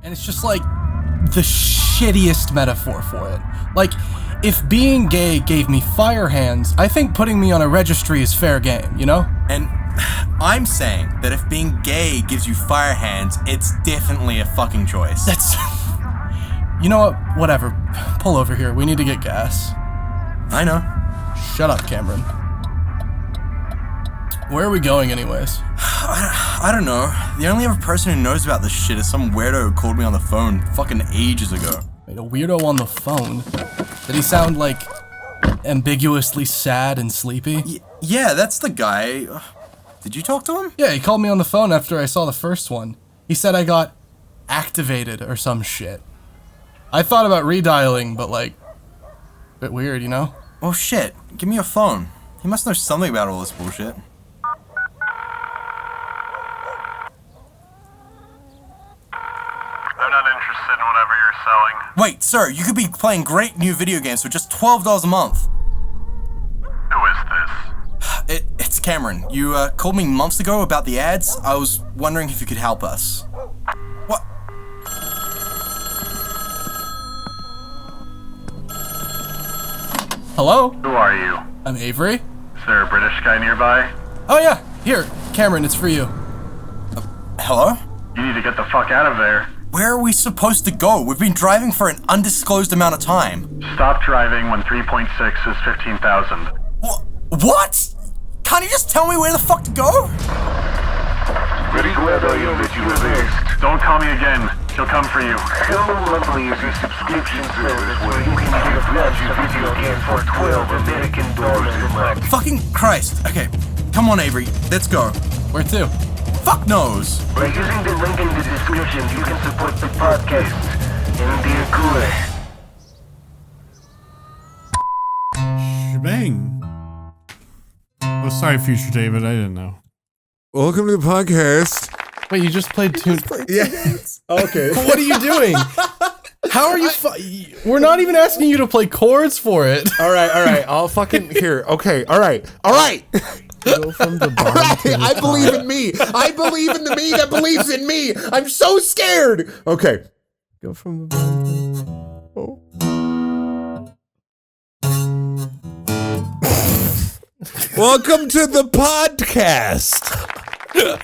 And it's just like the shittiest metaphor for it. Like, if being gay gave me fire hands, I think putting me on a registry is fair game, you know? And I'm saying that if being gay gives you fire hands, it's definitely a fucking choice. That's... You know what? Whatever. Pull over here. We need to get gas. I know. Shut up, Cameron. Where are we going anyways? I don't know. The only other person who knows about this shit is some weirdo who called me on the phone fucking ages ago. Wait, a weirdo on the phone? Did he sound like ambiguously sad and sleepy? Yeah, that's the guy. Did you talk to him? Yeah, he called me on the phone after I saw the first one. He said I got activated or some shit. I thought about redialing, but like, a bit weird, you know? Oh shit, give me your phone. He must know something about all this bullshit. I'm not interested in whatever you're selling. Wait, sir, you could be playing great new video games for just $12 a month. Who is this? It's Cameron. You called me months ago about the ads. I was wondering if you could help us. What? Hello? Who are you? I'm Avery. Is there a British guy nearby? Oh yeah, here, Cameron, it's for you. Hello? You need to get the fuck out of there. Where are we supposed to go? We've been driving for an undisclosed amount of time. Stop driving when 3.6 is 15,000. What? Can't you just tell me where the fuck to go? Pretty glad I am that you exist. Don't call me again. He'll come for you. Hello Lovely is a subscription service where you can get a flashy video game for 12 American dollars a month. Fucking Christ. Okay, come on, Avery. Let's go. Where to? Fuck knows. By using the link in the description, you can support the podcast and be cool. Shebang. Oh, sorry, future David. I didn't know. Welcome to the podcast. Wait, you just played two... Yeah. Okay. What are you doing? How are you We're not even asking you to play chords for it. All right. I'll fucking here. Okay. All right. Go from the bottom to the I top. believe in me. I believe in the me that believes in me. I'm so scared. Okay. Go from the bottom to the top. Oh. Welcome to the podcast.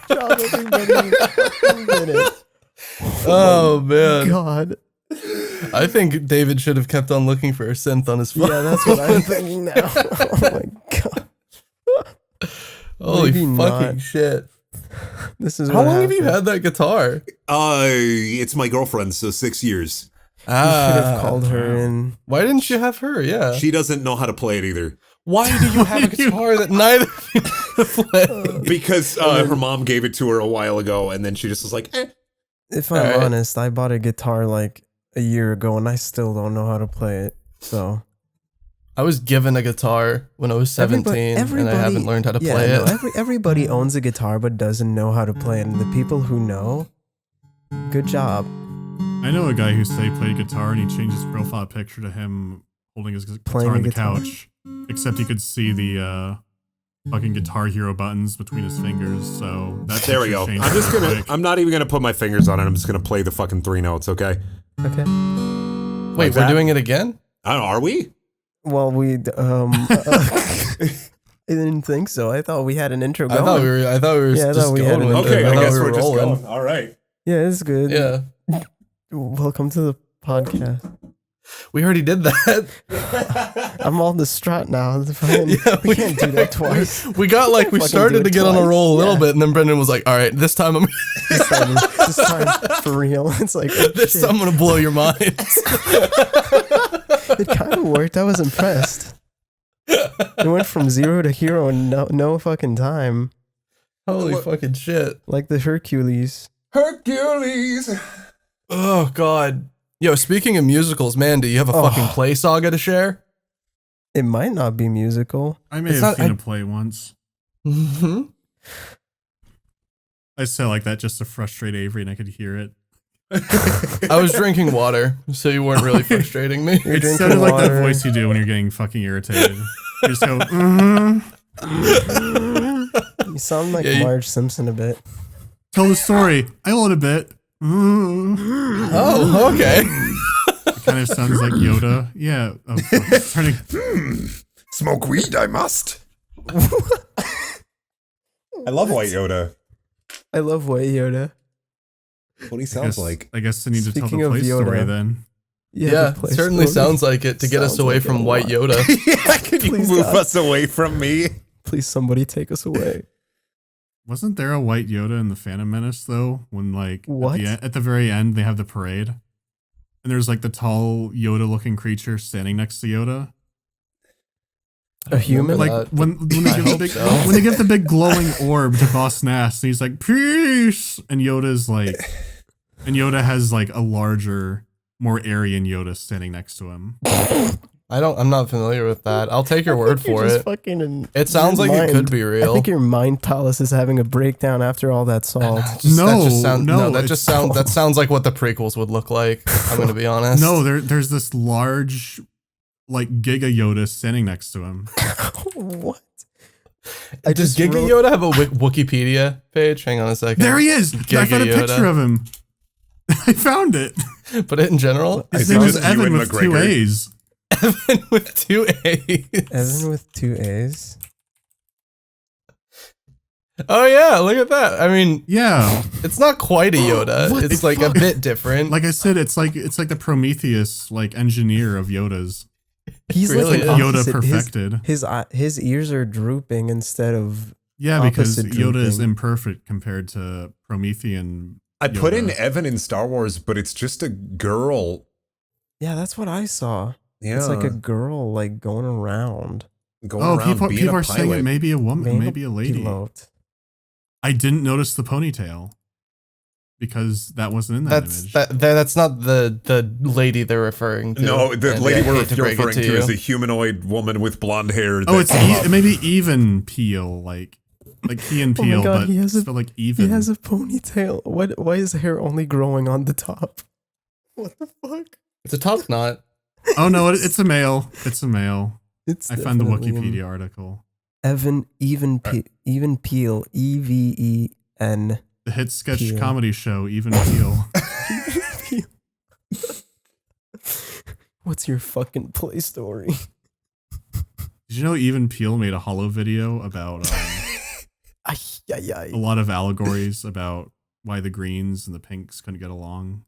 God, everybody fucking did it. Oh, man. God. I think David should have kept on looking for a synth on his phone. Yeah, that's what I'm thinking now. Oh my God. Holy Maybe fucking not. shit. This is How what long have you happened. had that guitar? It's my girlfriend, so 6 years. You should have called her in. Why didn't you have her? Yeah. She doesn't know how to play it either. Why do you have a guitar that neither of you can play? Because her mom gave it to her a while ago, and then she just was like, eh. If I'm Alright. honest, I bought a guitar like a year ago and I still don't know how to play it. So I was given a guitar when I was 17 and I haven't learned how to play it. Everybody owns a guitar but doesn't know how to play it. And the people who know, good job. I know a guy who said he played guitar and he changed his profile picture to him holding his guitar Playing on a the guitar? couch. Except he could see the fucking Guitar Hero buttons between his fingers. So that There we picture go. changed I'm just real gonna. quick. I'm not even gonna put my fingers on it. I'm just gonna play the fucking 3 notes. Okay. Okay. Wait, we're that? doing it again? I don't know. Are we? Well, I didn't think so. I thought we had an intro I going. thought we were Yeah, I just thought we had going one. with Okay. it. I thought guess we were we're just rolling. going. All right. Yeah, it's good. Yeah. Welcome to the podcast. We already did that. I'm all distraught now. We can't do that twice. We got like, we Fucking started do to it get on a twice. roll a little Yeah. bit, and then Brendan was like, all right, this time I'm This time for real. It's like, oh, this shit. time I'm gonna blow your mind. It kind of worked. I was impressed. It went from 0 to hero in no fucking time. Holy fucking shit. Like the Hercules. Hercules. Oh god. Yo, speaking of musicals, man, do you have a fucking play saga to share? It might not be musical. I may It's have not- seen I- a play once. Mm-hmm. I said like that just to frustrate Avery, and I could hear it. I was drinking water, so you weren't really frustrating me. You're It drinking sounded like that water. voice you do when you're getting fucking irritated. You just go, You sound like Yeah, you- Marge Simpson a bit. tell the story. I own a bit. Oh, okay. It kind of sounds like Yoda. Yeah. Oh, fuck, it's turning. Smoke weed, I must. I love White Yoda. I love White Yoda. What he sounds like. I guess I need to tell Speaking the of play story Yoda. then. Yeah, the play it certainly story. sounds like it to get us Sounds away like it from a White lot. Yoda. Yeah, can you Please, move God. us away from me? Please, somebody take us away. Wasn't there a White Yoda in the Phantom Menace though? When like What? at the very end they have the parade, and there's like the tall Yoda-looking creature standing next to Yoda. A human? Like when they I give hope the big so. when they give the big glowing orb to Boss Nass, and he's like peace, and Yoda's like, and Yoda has like a larger, more Aryan Yoda standing next to him. I'm not familiar with that. I'll take your word for it. It sounds like it could be real. I think your mind palace is having a breakdown after all that salt. That sounds like what the prequels would look like. I'm gonna be honest. No, there's this large, like Giga Yoda standing next to him. What? Does Giga Yoda have a Wikipedia page? Hang on a second. There he is. I found a Giga picture Yoda. of him. I found it. But in general, His I name think is it's Evan Ewan with two McGregor. A's. Evan with 2 A's. Evan with 2 A's. Oh yeah, look at that. I mean, Yeah, it's not quite a Yoda. It's like a bit different. like I said, it's like the Prometheus like engineer of Yodas. He's Really like is. an Yoda opposite. perfected. His ears are drooping instead of. Yeah, because opposite Yoda is drooping. imperfect compared to Promethean. I put in Yoda. Evan in Star Wars, but it's just a girl. Yeah, that's what I saw. Yeah. It's like a girl like going around. going Oh, around being people a are saying it pilot. may be a woman, being maybe a lady. pilot. I didn't notice the ponytail because that wasn't in that image. That's not the lady they're referring to. No, the And lady I we're hate to break it referring to you. is a humanoid woman with blonde hair. Oh, that- it's maybe even Peel, like Key and Oh my Peel, God, but he has a- spelled like He even. has a ponytail. Why is hair only growing on the top? What the fuck? It's a top knot. Oh no, it's a male. It's a male. It's I found the definitely Wikipedia article. Evan even Peel EVEN. The hit sketch Peel. comedy show Even Peel. What's your fucking play story? Did you know Even Peel made a hollow video about Ay, a lot of allegories about why the greens and the pinks couldn't get along?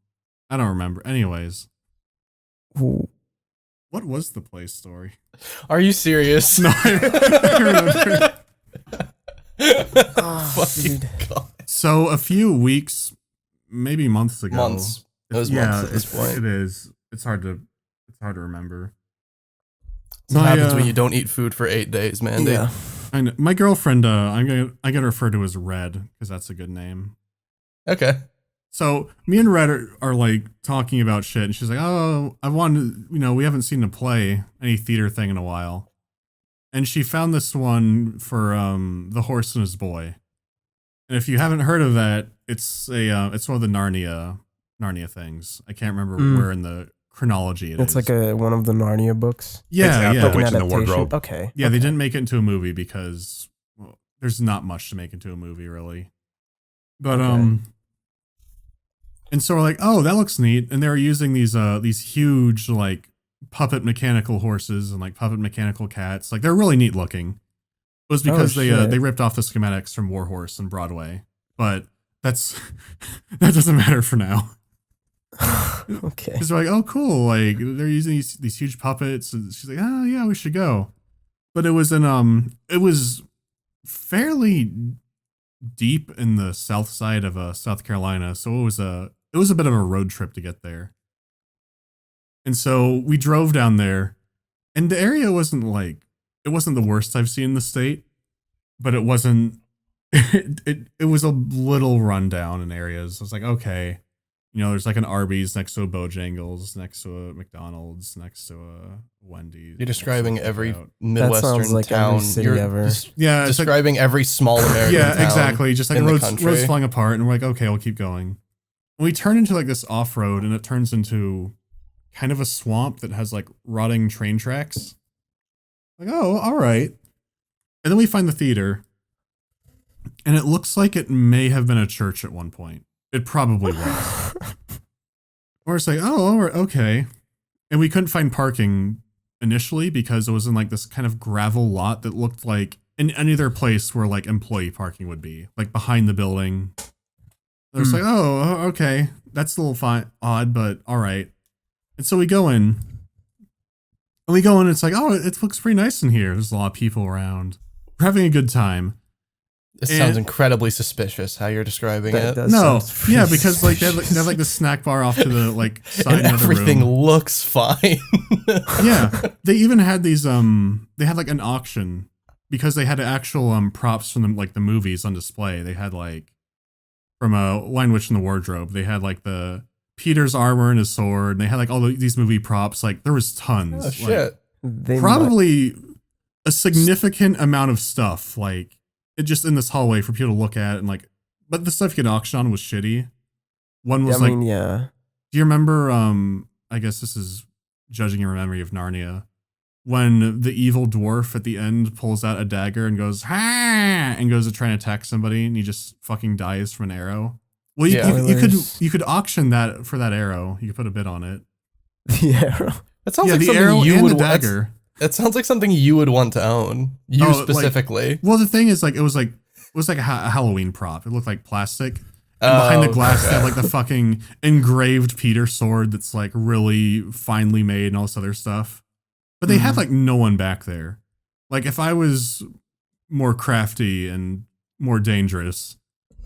I don't remember. Anyways, Ooh. what was the play story? Are you serious? No, I remember. Fucking Dude. God. So a few weeks, maybe months ago. Months. It was months at this point. It is. It's hard to remember. What My, happens when you don't eat food for 8 days, man? Yeah. I know, my girlfriend, I'm gonna refer to as Red because that's a good name. Okay. So me and Red are like talking about shit, and she's like, "Oh, I wanted, we haven't seen a play, any theater thing in a while," and she found this one for The Horse and His Boy. And if you haven't heard of that, it's it's one of the Narnia things. I can't remember where in the chronology It's like one of the Narnia books. yeah, It's after yeah. Witch in the Adaptation? Wardrobe. Okay. Yeah, they didn't make it into a movie because there's not much to make into a movie really. But Okay. and so we're like, oh, that looks neat. And they were using these huge like puppet mechanical horses and like puppet mechanical cats. Like they're really neat looking. It was because shit. they ripped off the schematics from Warhorse and Broadway. But that doesn't matter for now. Okay. Because they're like, oh, cool. Like they're using these huge puppets. And she's like, oh yeah, we should go. But it was it was fairly deep in the south side of South Carolina, so it was a bit of a road trip to get there. And so we drove down there, and the area wasn't the worst I've seen in the state, but it wasn't. It was a little rundown in areas. I was like, okay, there's like an Arby's next to a Bojangles, next to a McDonald's, next to a Wendy's. You're describing every That Midwestern sounds like town. every city You're ever. Yeah, it's like, describing every small American town. yeah, exactly. Just like in the roads country. falling apart, and we're like, okay, we'll keep going. And we turn into like this off road, and it turns into kind of a swamp that has like rotting train tracks. Like, oh, all right. And then we find the theater, and it looks like it may have been a church at one point. It probably was. Or it's like, oh, okay. And we couldn't find parking initially because it was in like this kind of gravel lot that looked like in any other place where like employee parking would be, like behind the building. It was like, oh, okay. That's a little odd, but all right. And so we go in. And we go in, it's like, oh, it looks pretty nice in here. There's a lot of people around. We're having a good time. It sounds incredibly suspicious how you're describing it. No, yeah, because like they have like the snack bar off to the like side And of the room. everything looks fine. Yeah, they even had these they had like an auction because they had actual props from the movies on display. They had like from Lion Witch in the Wardrobe. They had like the Peter's armor and his sword. And they had like all these movie props. Like there was tons. Oh shit! They Probably a significant amount of stuff. Like it just in this hallway for people to look at and like. But the stuff you could auction on was shitty. One was yeah. Do you remember? I guess this is judging your memory of Narnia. When the evil dwarf at the end pulls out a dagger and goes, ha, and goes to try and attack somebody, and he just fucking dies from an arrow. Well, you could auction that for that arrow. You could put a bid on it. The arrow. That sounds Yeah, like the something arrow you and would the dagger. That sounds like something you would want to own. You Oh, like- specifically. Well, the thing is, like, it was like a Halloween prop. It looked like plastic. And behind the glass, they had like the fucking engraved Peter sword that's like really finely made and all this other stuff. But they had like no one back there. Like if I was more crafty and more dangerous,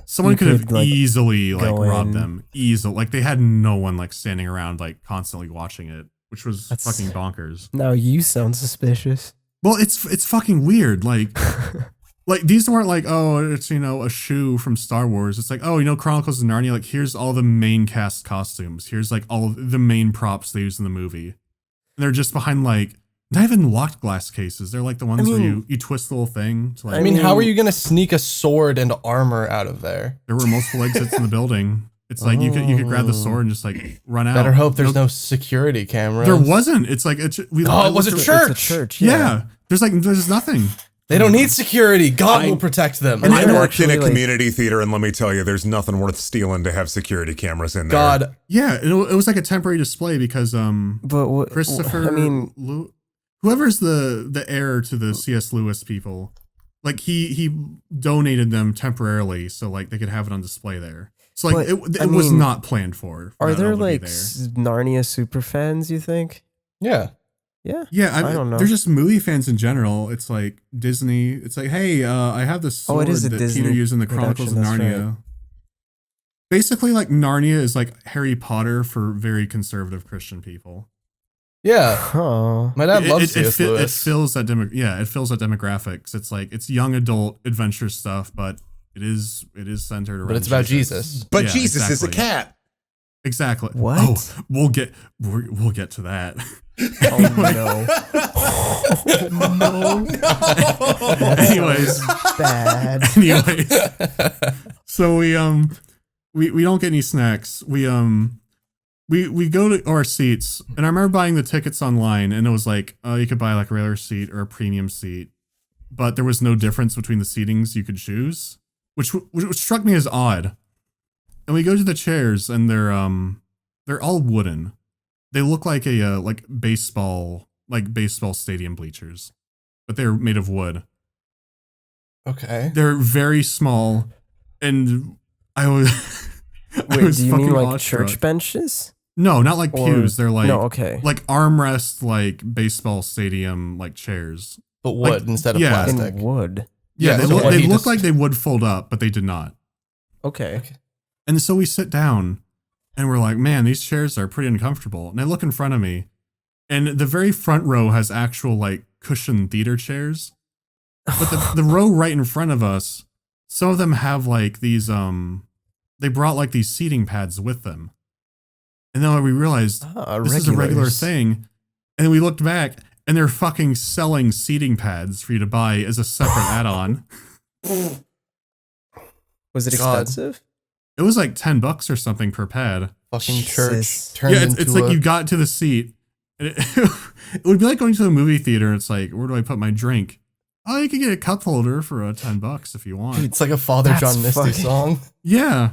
someone You could have could, like, easily like go robbed in. them. Easily. Like they had no one like standing around like constantly watching it, which was That's- fucking bonkers. Now you sound suspicious. Well, it's fucking weird. Like like these weren't like, oh, it's a shoe from Star Wars. It's like, oh, Chronicles of Narnia, like here's all the main cast costumes. Here's like all the main props they use in the movie. And they're just behind like not even locked glass cases. They're like the ones where you twist the little thing to like I mean, how are you gonna sneak a sword and armor out of there? there were multiple exits in the building. It's like you could grab the sword and just like run out. Better hope there's no security cameras. There wasn't. It's like Oh, it was a church. It's a church. Yeah. There's nothing. They don't need security. God will protect them. And I they're worked in a actually, like- community theater, and let me tell you, there's nothing worth stealing to have security cameras in there. God, Yeah, it was like a temporary display because But what, Christopher I mean, whoever's the heir to the C.S. Lewis people, like he donated them temporarily so like they could have it on display there. So like But, it was not planned for. are that there it would be like there. Narnia super fans? You think? yeah. Yeah. Yeah, I don't know. They're just movie fans in general. It's like Disney. It's like, hey, I have this sword it is a that Disney Peter used in the Chronicles of production, that's Narnia. Basically, like Narnia is like Harry Potter for very conservative Christian people. Yeah. Oh. My dad loves it C.S. Lewis. It fills that it fills that demographics. It's like it's young adult adventure stuff, but it is centered around. But it's about Jesus. But Yeah, Jesus is a exactly. cat. Exactly. What? Oh, we'll get to that. Oh no. Anyways, Bad. so we don't get any snacks. We go to our seats, and I remember buying the tickets online, and it was like you could buy like a regular seat or a premium seat, but there was no difference between the seatings you could choose, which struck me as odd. And we go to the chairs, and they're all wooden. They look like a baseball stadium bleachers, but they're made of wood. Okay. They're very small, and I was Wait, do you mean fucking like awestruck. church benches? No, not like Or- pews. They're like No, okay. like armrest, like baseball stadium, like chairs. But wood Like, instead of yeah. plastic. In wood. Yeah, Yeah, they so look, what they he look just- like they would fold up, but they did not. Okay. And so we sit down, and we're like, man, these chairs are pretty uncomfortable. And I look in front of me, and the very front row has actual like cushioned theater chairs. But the row right in front of us, some of them have like these they brought like these seating pads with them. And then we realized this is a regular regulars. thing. And then we looked back, and they're fucking selling seating pads for you to buy as a separate add-on. Was it God. expensive? It was like $10 or something per pad. Fucking Jesus. church turned Yeah, into it's like a- you got to the seat. And it would be like going to a movie theater. It's like, where do I put my drink? Oh, you can get a cup holder for $10 if you want. It's like a Father That's John Misty fucking- song. Yeah.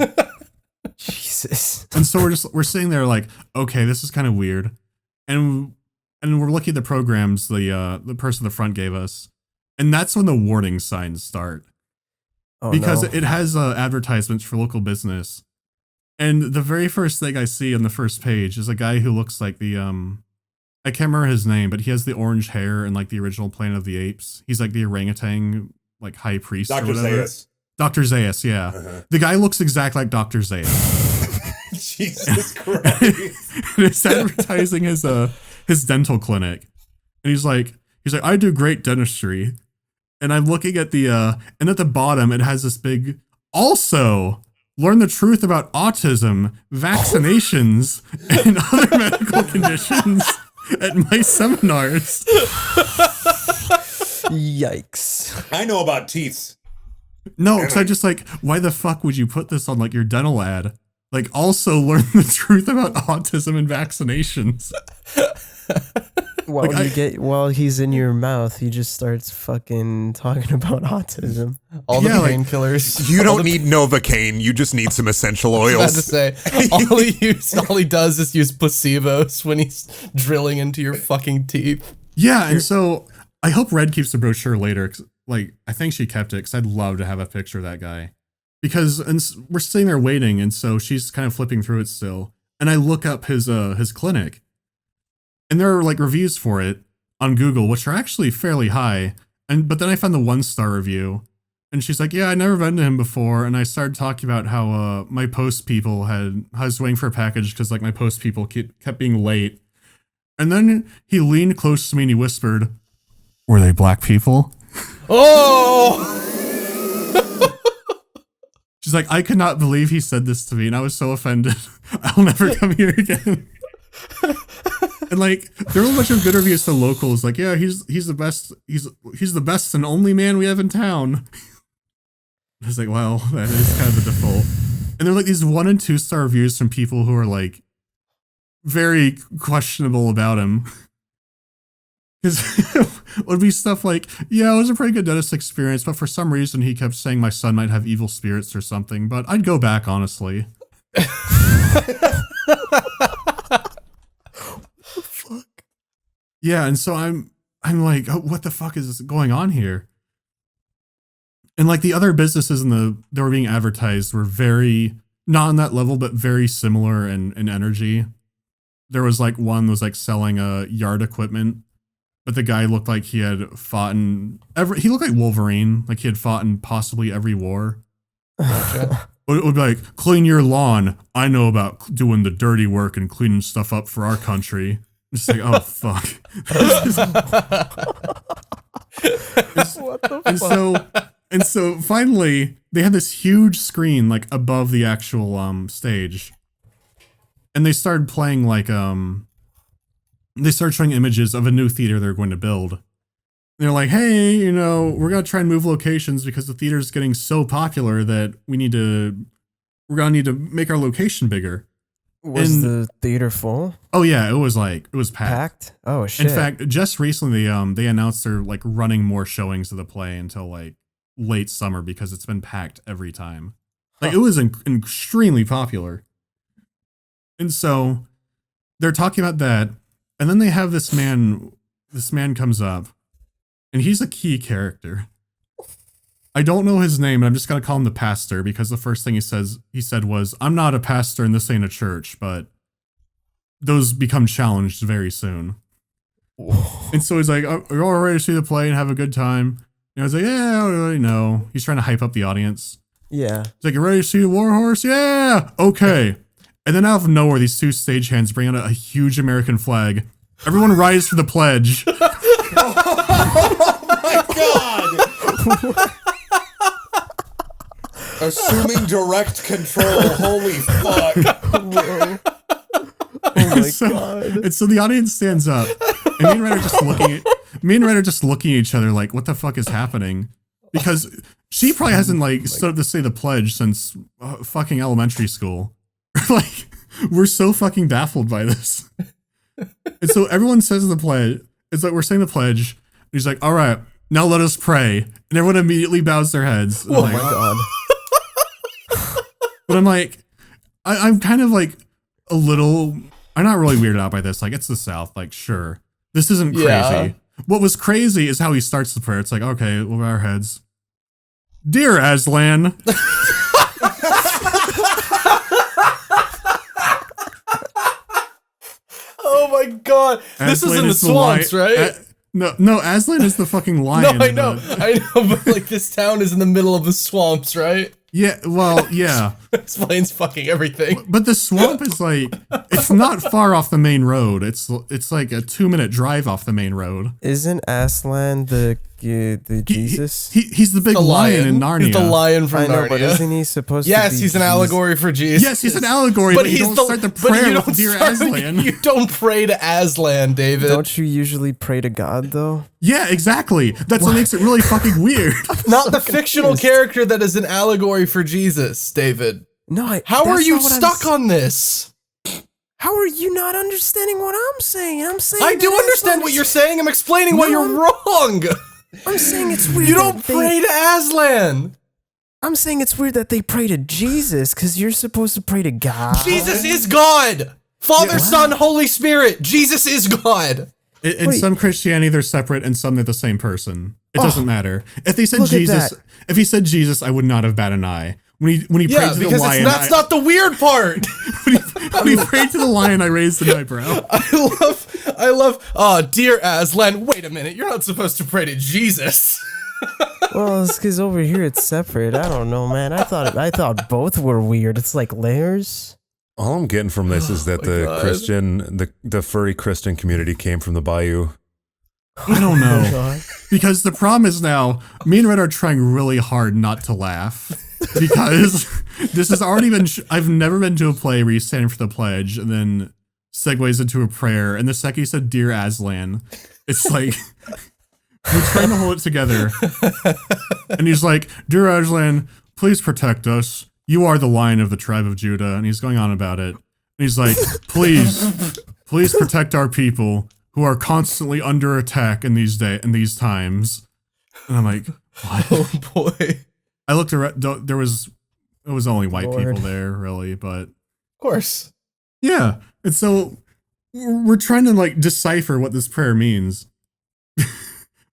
And so we're sitting there like, okay, this is kind of weird. And we're looking at the programs the person in the front gave us. And that's when the warning signs start. Oh, because no. it has advertisements for local business. And the very first thing I see on the first page is a guy who looks like the I can't remember his name, but he has the orange hair and like the original Planet of the Apes. He's like the orangutan, like high priest or Dr. whatever. Zaius. Dr. Zaius, yeah. The guy looks exactly like Dr. Zaius. Jesus Christ. And it's advertising his dental clinic. And he's like, I do great dentistry. And I'm looking at and at the bottom it has this big, also learn the truth about autism, vaccinations, and other medical conditions at my seminars. Yikes. I know about teeth. No, because I just like, why the fuck would you put this on like your dental ad? Like, also learn the truth about autism and vaccinations. While he's in your mouth, he just starts fucking talking about autism. All the Yeah, like- painkillers. You don't need Novocaine. You just need some essential I was about to oils. say, all he does is use placebos when he's drilling into your fucking teeth. Yeah, and so I hope Red keeps the brochure later. 'Cause, like, I think she kept it because I'd love to have a picture of that guy. Because we're sitting there waiting, and so she's kind of flipping through it still. And I look up his clinic, and there are like reviews for it on Google, which are actually fairly high. But then I found the 1-star review, and she's like, "Yeah, I never been to him before." And I started talking about how my post people I was waiting for a package because like my post people kept being late. And then he leaned close to me and he whispered, "Were they black people?" Oh! She's like, "I could not believe he said this to me, and I was so offended. I'll never come here again." And like, there were a bunch of good reviews to locals. Like, yeah, he's the best. He's the best and only man we have in town. I was like, well, that is kind of the default. And there are like these 1- and 2-star reviews from people who are like very questionable about him. Because it would be stuff like, yeah, it was a pretty good dentist experience, but for some reason he kept saying my son might have evil spirits or something. But I'd go back, honestly. Fuck. Yeah, and so I'm like, oh, what the fuck is going on here? And like the other businesses that were being advertised were very, not on that level, but very similar in energy. There was like one was like selling yard equipment, but the guy looked like he had fought he looked like Wolverine, like he had fought in possibly every war. Gotcha. It would be like, clean your lawn. I know about doing the dirty work and cleaning stuff up for our country. It's like, oh, fuck. What the fuck? And so finally, they had this huge screen like above the actual stage. And they started playing like, they started showing images of a new theater they're going to build. They're like, hey, we're going to try and move locations because the theater's getting so popular that we're going to need to make our location bigger. Was the theater full? Oh yeah, it was packed. Packed? Oh shit. In fact, just recently, they announced they're like running more showings of the play until like late summer because it's been packed every time. Like it was extremely popular. And so they're talking about that. And then they have this man comes up and he's a key character. I don't know his name, and I'm just going to call him the pastor because the first thing he said was, "I'm not a pastor and this ain't a church," but those become challenged very soon. Whoa. And so he's like, "Are you all ready to see the play and have a good time?" And I was like, "Yeah, I already know." He's trying to hype up the audience. Yeah. He's like, "You ready to see the war horse?" "Yeah." "Okay." And then out of nowhere, these two stagehands bring out a huge American flag. Everyone rise for the pledge. Oh my god! Assuming direct control. Holy fuck. Whoa. Oh my god. And so the audience stands up. And me and Red are just looking at each other like, what the fuck is happening? Because she probably hasn't like stood up to say the pledge since fucking elementary school. Like, we're so fucking baffled by this. And so everyone says the pledge. It's like we're saying the pledge. And he's like, "All right, now let us pray." And everyone immediately bows their heads. Oh my god. But I'm like, I'm kind of like, a little. I'm not really weirded out by this. Like, it's the South. Like, sure, this isn't crazy. Yeah. What was crazy is how he starts the prayer. It's like, okay, we'll bow our heads. Dear Aslan. Oh my god. This is in the swamps, right? No, Aslan is the fucking lion. No, I know, but like this town is in the middle of the swamps, right? Yeah, well, yeah. Explains fucking everything. But the swamp is like, it's not far off the main road. It's like a 2-minute drive off the main road. Isn't Aslan the Jesus? He's the big lion in Narnia. He's the lion from I know, Narnia. but isn't he supposed to be Yes, he's an Jesus? allegory for Jesus. Yes, he's an allegory, but you don't start the prayer with Dear Aslan. You don't pray to Aslan, David. Don't you usually pray to God, though? Yeah, exactly. That's what makes it really fucking weird. Not the fictional character that is an allegory for Jesus, David. No, How are that's you not what I'm stuck on this? How are you not understanding what I'm saying? I'm saying I do that understand what you're saying. I'm explaining why you're wrong. I'm saying it's weird. You don't that they- pray to Aslan. I'm saying it's weird that they pray to Jesus because you're supposed to pray to God. Jesus is God. Father, Son, Holy Spirit. Jesus is God. In some Christianity, they're separate, and some they're the same person. It doesn't matter. If they said Look at Jesus, that. if he said Jesus, I would not have bat an eye. When he prayed Yeah, to the because lion, that's not the weird part. when he prayed to the lion, I raised an eyebrow. I love, oh, dear Aslan, wait a minute, you're not supposed to pray to Jesus. Well, it's because over here it's separate. I don't know, man. I thought both were weird. It's like layers. All I'm getting from this is that the God. Christian, the furry Christian community came from the bayou. I don't know. God. Because the problem is now, me and Red are trying really hard not to laugh. Because this has already been, I've never been to a play where you stand for the pledge and then segues into a prayer. And the second you said, Dear Aslan, it's like, we're trying to hold it together. And he's like, Dear Aslan, please protect us. You are the lion of the tribe of Judah. And he's going on about it. And he's like, please protect our people who are constantly under attack in these times. And I'm like, what? Oh boy. I looked around. It was only white Lord. people there, really, but Of course. yeah. And so we're trying to like decipher what this prayer means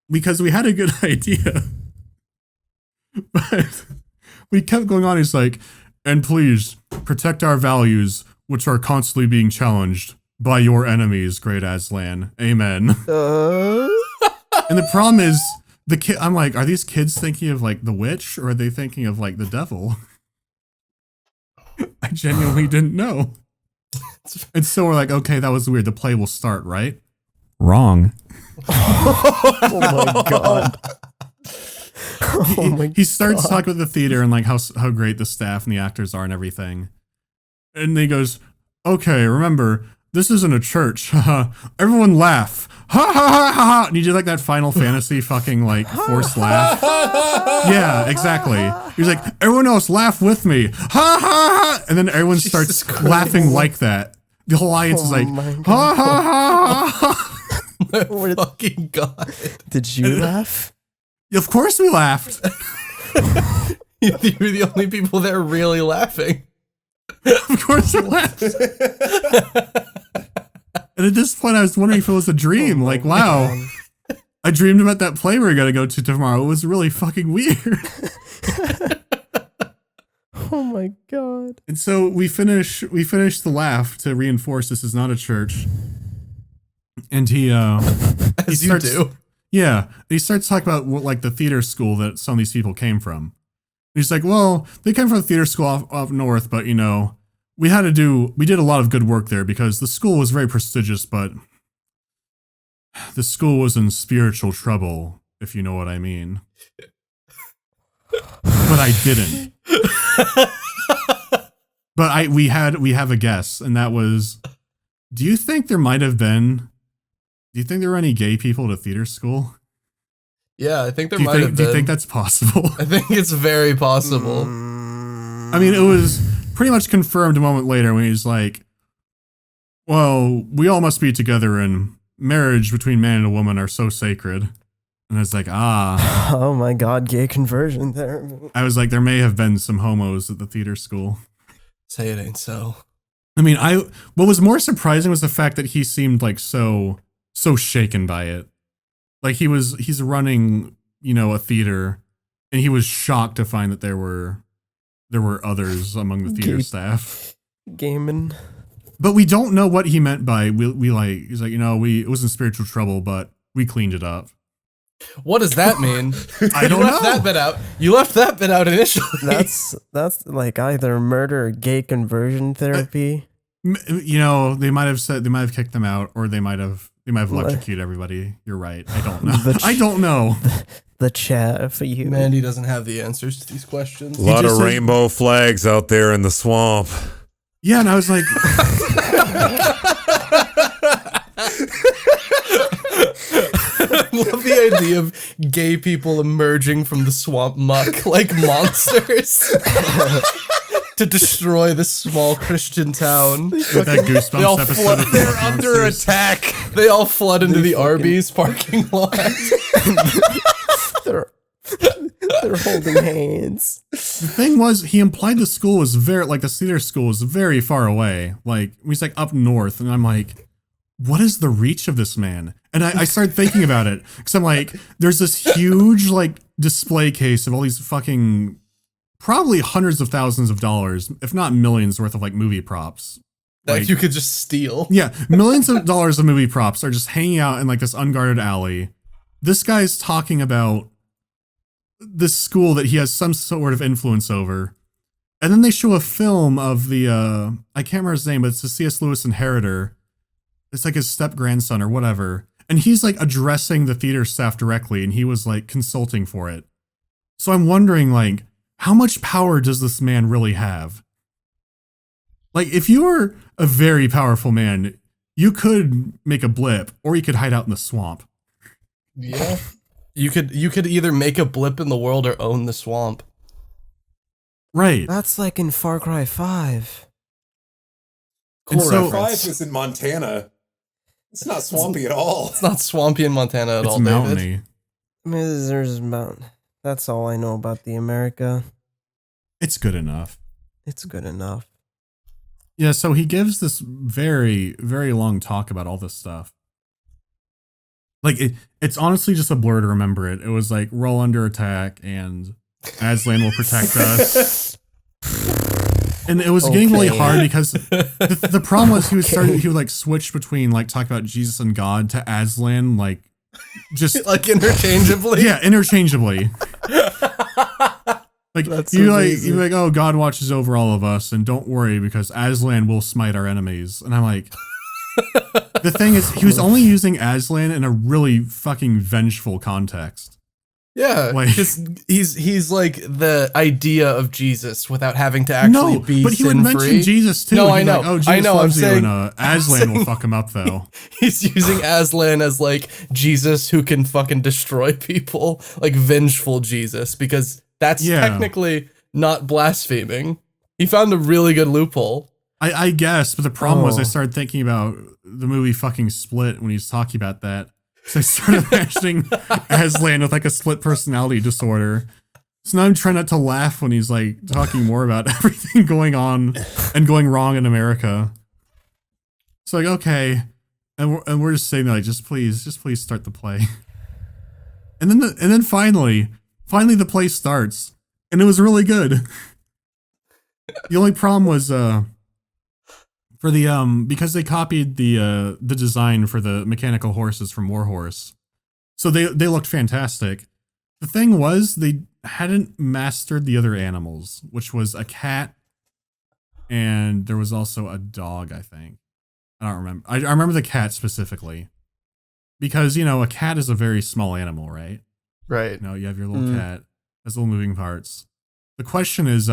because we had a good idea, but we kept going on. He's like, and please protect our values, which are constantly being challenged by your enemies, great Aslan. Amen. And the problem is, I'm like, are these kids thinking of like the witch or are they thinking of like the devil? I genuinely didn't know. And so we're like, okay, that was weird. The play will start, right? Wrong. Oh my god. Oh my He starts talking about the theater and like how great the staff and the actors are and everything. And he goes, okay, remember, this isn't a church. Everyone laugh. Ha ha ha ha ha. And he did like that Final Fantasy fucking like forced laugh. Yeah, exactly. He's like, everyone else laugh with me. Ha ha ha. And then everyone starts laughing like that. The whole audience is like, my ha ha ha ha. My fucking God. Did you laugh? Of course we laughed. You're the only people there really laughing. Of course we laughed. And at this point, I was wondering if it was a dream. Like, wow, I dreamed about that play we're gonna go to tomorrow. It was really fucking weird. Oh my god. And so we finish the laugh to reinforce this is not a church. And he As you do. Yeah, he starts talking about what, like the theater school that some of these people came from. He's like, well, they came from a theater school off north, but you know, we did a lot of good work there because the school was very prestigious, but the school was in spiritual trouble, if you know what I mean. But I didn't. But we have a guess, and that was, do you think there were any gay people at a theater school? Yeah, I think there might have been. Do you think that's possible? I think it's very possible. I mean, it was pretty much confirmed a moment later when he's like, well, we all must be together and marriage between man and a woman are so sacred. And I was like, Oh my god, gay conversion there. I was like, there may have been some homos at the theater school. Say it ain't so. I mean, what was more surprising was the fact that he seemed like so shaken by it. Like he's running, a theater, and he was shocked to find that there were others among the theater staff. Gaming. But we don't know what he meant by he's like, it was in spiritual trouble, but we cleaned it up. What does that mean? I don't know. That bit out. You left that bit out initially. That's like either murder or gay conversion therapy. They might have kicked them out, or they might have electrocuted everybody. You're right. I don't know. I don't know. The chat for you. Mandy doesn't have the answers to these questions. A lot of rainbow flags out there in the swamp. Yeah, and I was like, I love the idea of gay people emerging from the swamp muck like monsters to destroy this small Christian town. with that Goosebumps episode. They're under attack. They all flood into the Arby's parking lot. They're holding hands. The thing was, he implied the school was the theater school was very far away. Like, he's like up north, and I'm like, what is the reach of this man? And I started thinking about it, because I'm like, there's this huge like display case of all these fucking, probably hundreds of thousands of dollars, if not millions worth of like movie props. That you could just steal. Yeah, millions of dollars of movie props are just hanging out in like this unguarded alley. This guy's talking about this school that he has some sort of influence over. And then they show a film of the, I can't remember his name, but it's the C.S. Lewis Inheritor. It's like his step-grandson or whatever. And he's like addressing the theater staff directly, and he was like consulting for it. So I'm wondering, like, how much power does this man really have? Like, if you were a very powerful man, you could make a blip, or you could hide out in the swamp. Yeah. You could either make a blip in the world or own the swamp. Right. That's like in Far Cry 5. Cool. So- 5 is in Montana. It's not swampy at all. It's not swampy in Montana at It's all, mountainy. David. I mean, there's mountain. That's all I know about the America. It's good enough. It's good enough. Yeah, so he gives this very, very long talk about all this stuff. Like, it's honestly just a blur to remember it. It was like, we're all under attack, and Aslan will protect us. And it was getting really hard because the problem was he would like switch between like talk about Jesus and God to Aslan, like just Like interchangeably. yeah, interchangeably. Like That's you're amazing. like, oh, God watches over all of us, and don't worry because Aslan will smite our enemies. And I'm like, the thing is, he was only using Aslan in a really fucking vengeful context. Yeah, Like- he's like the idea of Jesus without having to actually be but he would sin-free. mention Jesus too. No, He'd I be know. Like, oh, Jesus I know. loves I'm you, saying and Aslan will fuck him up though. he's using Aslan as like Jesus who can fucking destroy people, like vengeful Jesus, because that's technically not blaspheming. He found a really good loophole. I guess, but the problem was I started thinking about the movie fucking Split when he's talking about that. So I started imagining Aslan with like a split personality disorder. So now I'm trying not to laugh when he's like talking more about everything going on and going wrong in America. So like, okay. And we're just saying like, just please start the play. And then finally the play starts. And it was really good. The only problem was, for the because they copied the design for the mechanical horses from Warhorse, so they looked fantastic. The thing was they hadn't mastered the other animals, which was a cat, and there was also a dog. I think I don't remember. I remember the cat specifically because a cat is a very small animal, right? Right. You have your little cat, has little moving parts. The question is,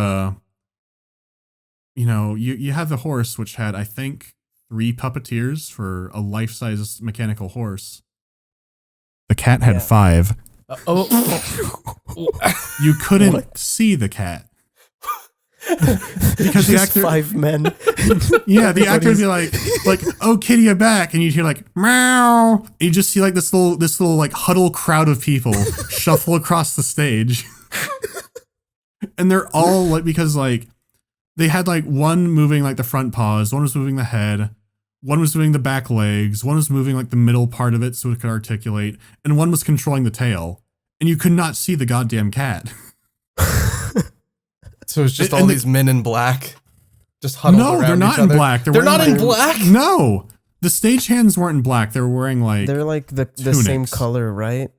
you have the horse, which had, I think, 3 puppeteers for a life-size mechanical horse. The cat had 5. You couldn't see the cat. Because the Just actor, 5 men. yeah, the actor would be like, oh, kitty, you're back, and you'd hear like, meow. And you just see like this little like huddle crowd of people shuffle across the stage, and they're all like, because like they had like one moving like the front paws, one was moving the head, one was moving the back legs, one was moving like the middle part of it so it could articulate, and one was controlling the tail. And you could not see the goddamn cat. So it's just all these men in black just huddled around each other. No, they're not in black. They're not in black? No. The stagehands weren't in black. They were wearing like They're like the same color, right?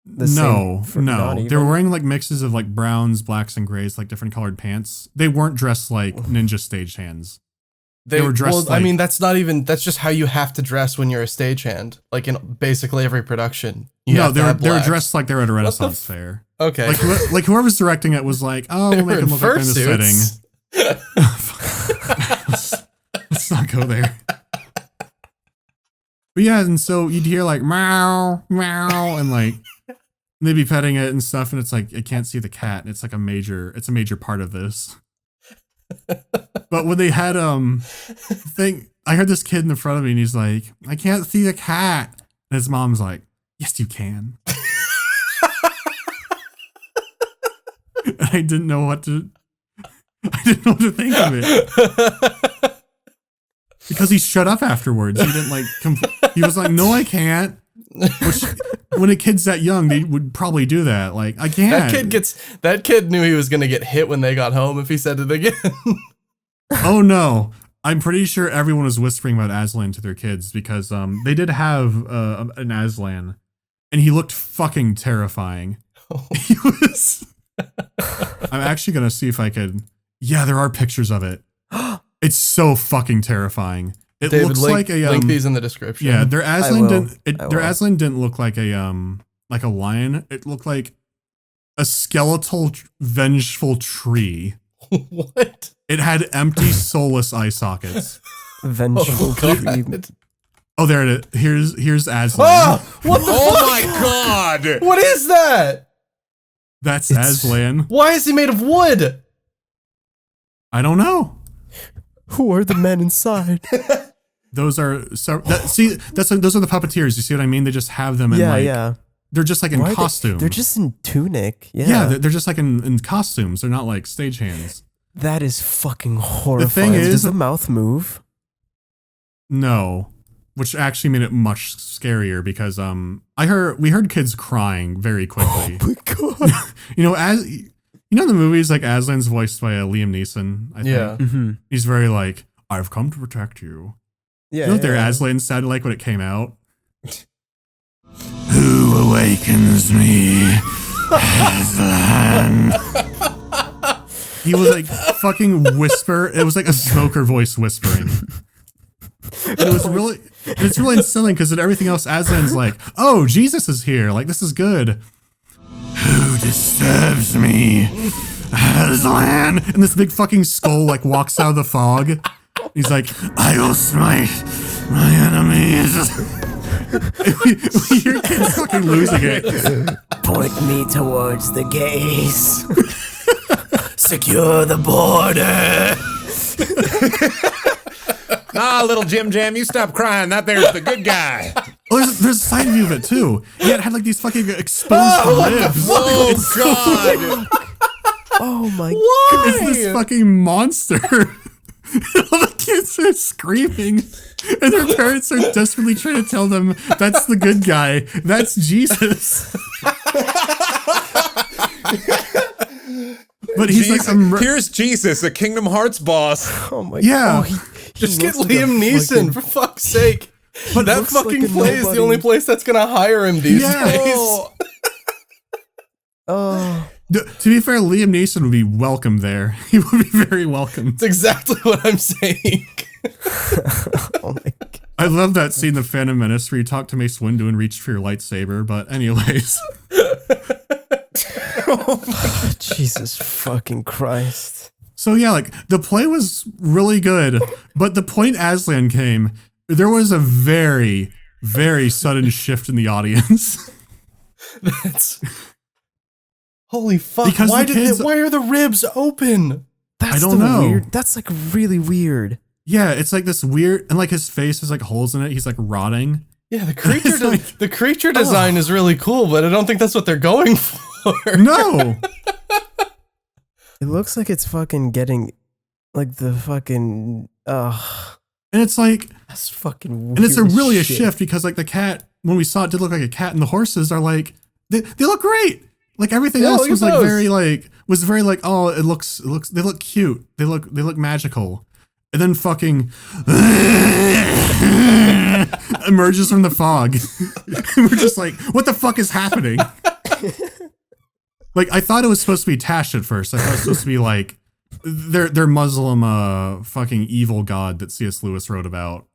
No. They were wearing like mixes of like browns, blacks, and grays, like different colored pants. They weren't dressed like ninja stagehands. They were dressed like... I mean, that's just how you have to dress when you're a stagehand. Like in basically every production. No, they're dressed like they're at a Renaissance fair. Okay. Like whoever's directing it was like, oh, we'll make them look like they're in the setting. Let's not go there. But yeah, and so you'd hear like meow, meow, and like they'd be petting it and stuff, and it's like it can't see the cat, and it's like a major part of this. But when they had I heard this kid in the front of me, and he's like, I can't see the cat, and his mom's like, yes, you can. And I didn't know what to think of it. Because he shut up afterwards. He didn't like, he was like, no, I can't. Which, when a kid's that young, they would probably do that. Like, I can't. That kid knew he was going to get hit when they got home if he said it again. Oh no. I'm pretty sure everyone was whispering about Aslan to their kids because they did have an Aslan, and he looked fucking terrifying. Oh. He was... I'm actually going to see if I could... Yeah, there are pictures of it. It's so fucking terrifying. It David, looks like a... link these in the description. Yeah, their Aslan didn't look like a lion. It looked like a skeletal, vengeful tree. What? It had empty, soulless eye sockets. Vengeful tree. Oh, there it is. Here's Aslan. Oh, what the fuck? My God! What is that? That's Aslan. Why is he made of wood? I don't know. Who are the men inside? Those are those are the puppeteers. You see what I mean? They just have them in they're just like in costume. They're just in tunic. Yeah, they're just like in costumes. They're not like stagehands. That is fucking horrifying. The thing is, does the mouth move? No, which actually made it much scarier because we heard kids crying very quickly. Oh my God. In the movies, like Aslan's voiced by Liam Neeson. I think. Yeah, mm-hmm. He's very like, I've come to protect you. Yeah, you know what their Aslan sounded like when it came out? Who awakens me, Aslan? He was like fucking whisper. It was like a smoker voice whispering. And it's really unsettling because in everything else, Aslan's like, oh, Jesus is here. Like, this is good. Who disturbs me, Aslan? And this big fucking skull like walks out of the fog. He's like, I will smite my enemies. we hear kids fucking losing it. Point me towards the gaze. Secure the border. Nah, little Jim Jam, you stop crying. That there's the good guy. Oh, there's a side view of it too. Yeah, it had like these fucking exposed ribs. Oh God! Oh my God! It's this fucking monster. All the kids are screaming, and their parents are desperately trying to tell them that's the good guy. That's Jesus. But he's Jesus, like, here's Jesus, a Kingdom Hearts boss. Oh my God! Yeah. Just get Liam Neeson for fuck's sake. But that fucking play is the only place that's gonna hire him these days. Oh. To be fair, Liam Neeson would be welcome there. He would be very welcome. That's exactly what I'm saying. Oh my God. I love that scene, the Phantom Menace, where you talk to Mace Windu and reach for your lightsaber. But anyways. Oh, Jesus fucking Christ. So yeah, like the play was really good, but the point Aslan came, there was a very, very sudden shift in the audience. That's holy fuck! Because why are the ribs open? That's I don't know. Weird. That's like really weird. Yeah, it's like this weird, and like his face has like holes in it. He's like rotting. Yeah, the creature design is really cool, but I don't think that's what they're going for. No. It looks like it's fucking getting Like the fucking and it's like that's fucking weird. And it's really a shit. shift because like the cat, when we saw it, did look like a cat, and the horses are like they look great. Like everything else was like very like oh it looks they look cute, they look magical, and then fucking emerges from the fog. And we're just like, what the fuck is happening? Like I thought it was supposed to be Tash at first. I thought it was supposed to be like their Muslim fucking evil god that C.S. Lewis wrote about.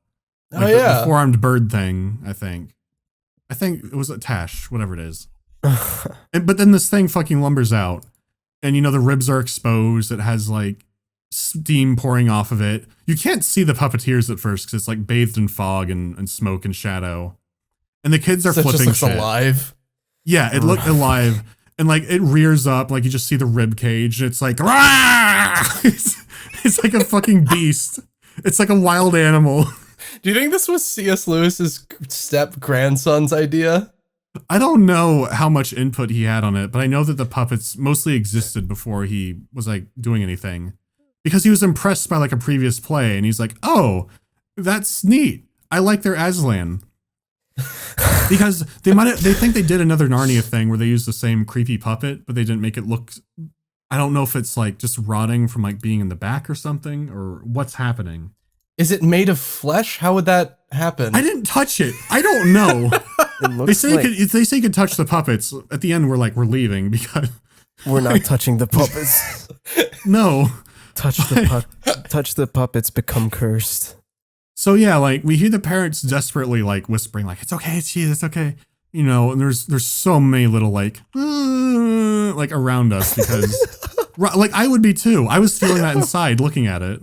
Like the four-armed bird thing, I think it was a Tash, whatever it is. But then this thing fucking lumbers out, and you know the ribs are exposed. It has like steam pouring off of it. You can't see the puppeteers at first because it's like bathed in fog and smoke and shadow. And the kids are flipping just shit. Alive. Yeah, it looked alive, and like it rears up, like you just see the rib cage. And it's like it's like a fucking beast. It's like a wild animal. Do you think this was C.S. Lewis's step grandson's idea? I don't know how much input he had on it, but I know that the puppets mostly existed before he was like doing anything, because he was impressed by like a previous play, and he's like, "Oh, that's neat. I like their Aslan." Because they think they did another Narnia thing where they used the same creepy puppet, but they didn't make it look. I don't know if it's like just rotting from like being in the back or something, or what's happening. Is it made of flesh? How would that happen? I didn't touch it. I don't know. They say you could touch the puppets. At the end, we're leaving because we're not touching the puppets. No. Touch the puppets, become cursed. So yeah, like we hear the parents desperately like whispering, like it's okay, it's okay, you know. And there's so many little like around us because like I would be too. I was feeling that inside looking at it.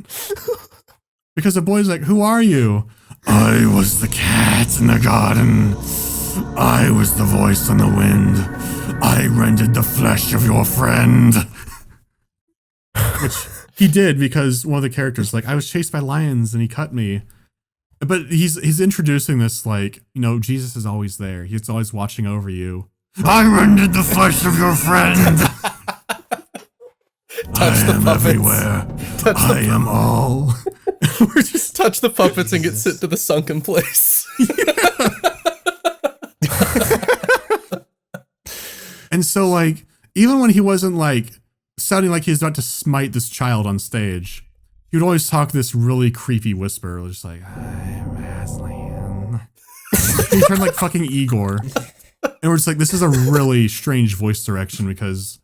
Because the boy's like, who are you? I was the cat in the garden. I was the voice on the wind. I rendered the flesh of your friend. Which he did because one of the characters, like, I was chased by lions and he cut me. But he's introducing this, like, you know, Jesus is always there. He's always watching over you. I rendered the flesh of your friend. Touch the puppets. Everywhere. I am all. We're just touch the puppets and get sent to the sunken place. And so, like, even when he wasn't like sounding like he was about to smite this child on stage, he would always talk this really creepy whisper, just like, I'm Aslan. He turned like fucking Igor. And we're just like, this is a really strange voice direction because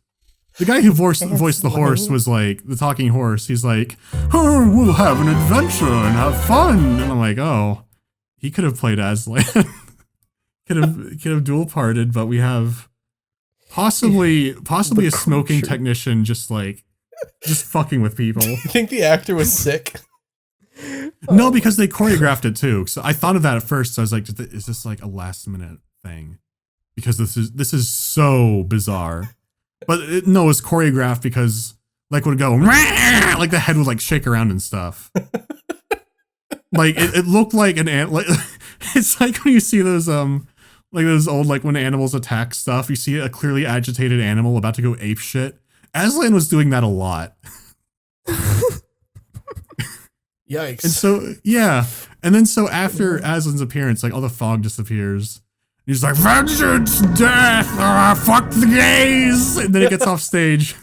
the guy who voiced the horse was like, the talking horse, he's like, oh, we'll have an adventure and have fun. And I'm like, oh, he could have played Aslan. could have dual parted, but we have possibly a smoking technician just fucking with people. You think the actor was sick? No, because they choreographed it too. So I thought of that at first. So I was like, is this like a last minute thing? Because this is so bizarre. But no, it was choreographed because like would go like the head would like shake around and stuff. Like it looked like an ant. Like, it's like when you see those like those old like when animals attack stuff, you see a clearly agitated animal about to go ape shit. Aslan was doing that a lot. Yikes. And so yeah, and then so after Aslan's appearance, like all the fog disappears. He's like, vengeance, death, fuck the gays. And then he gets off stage.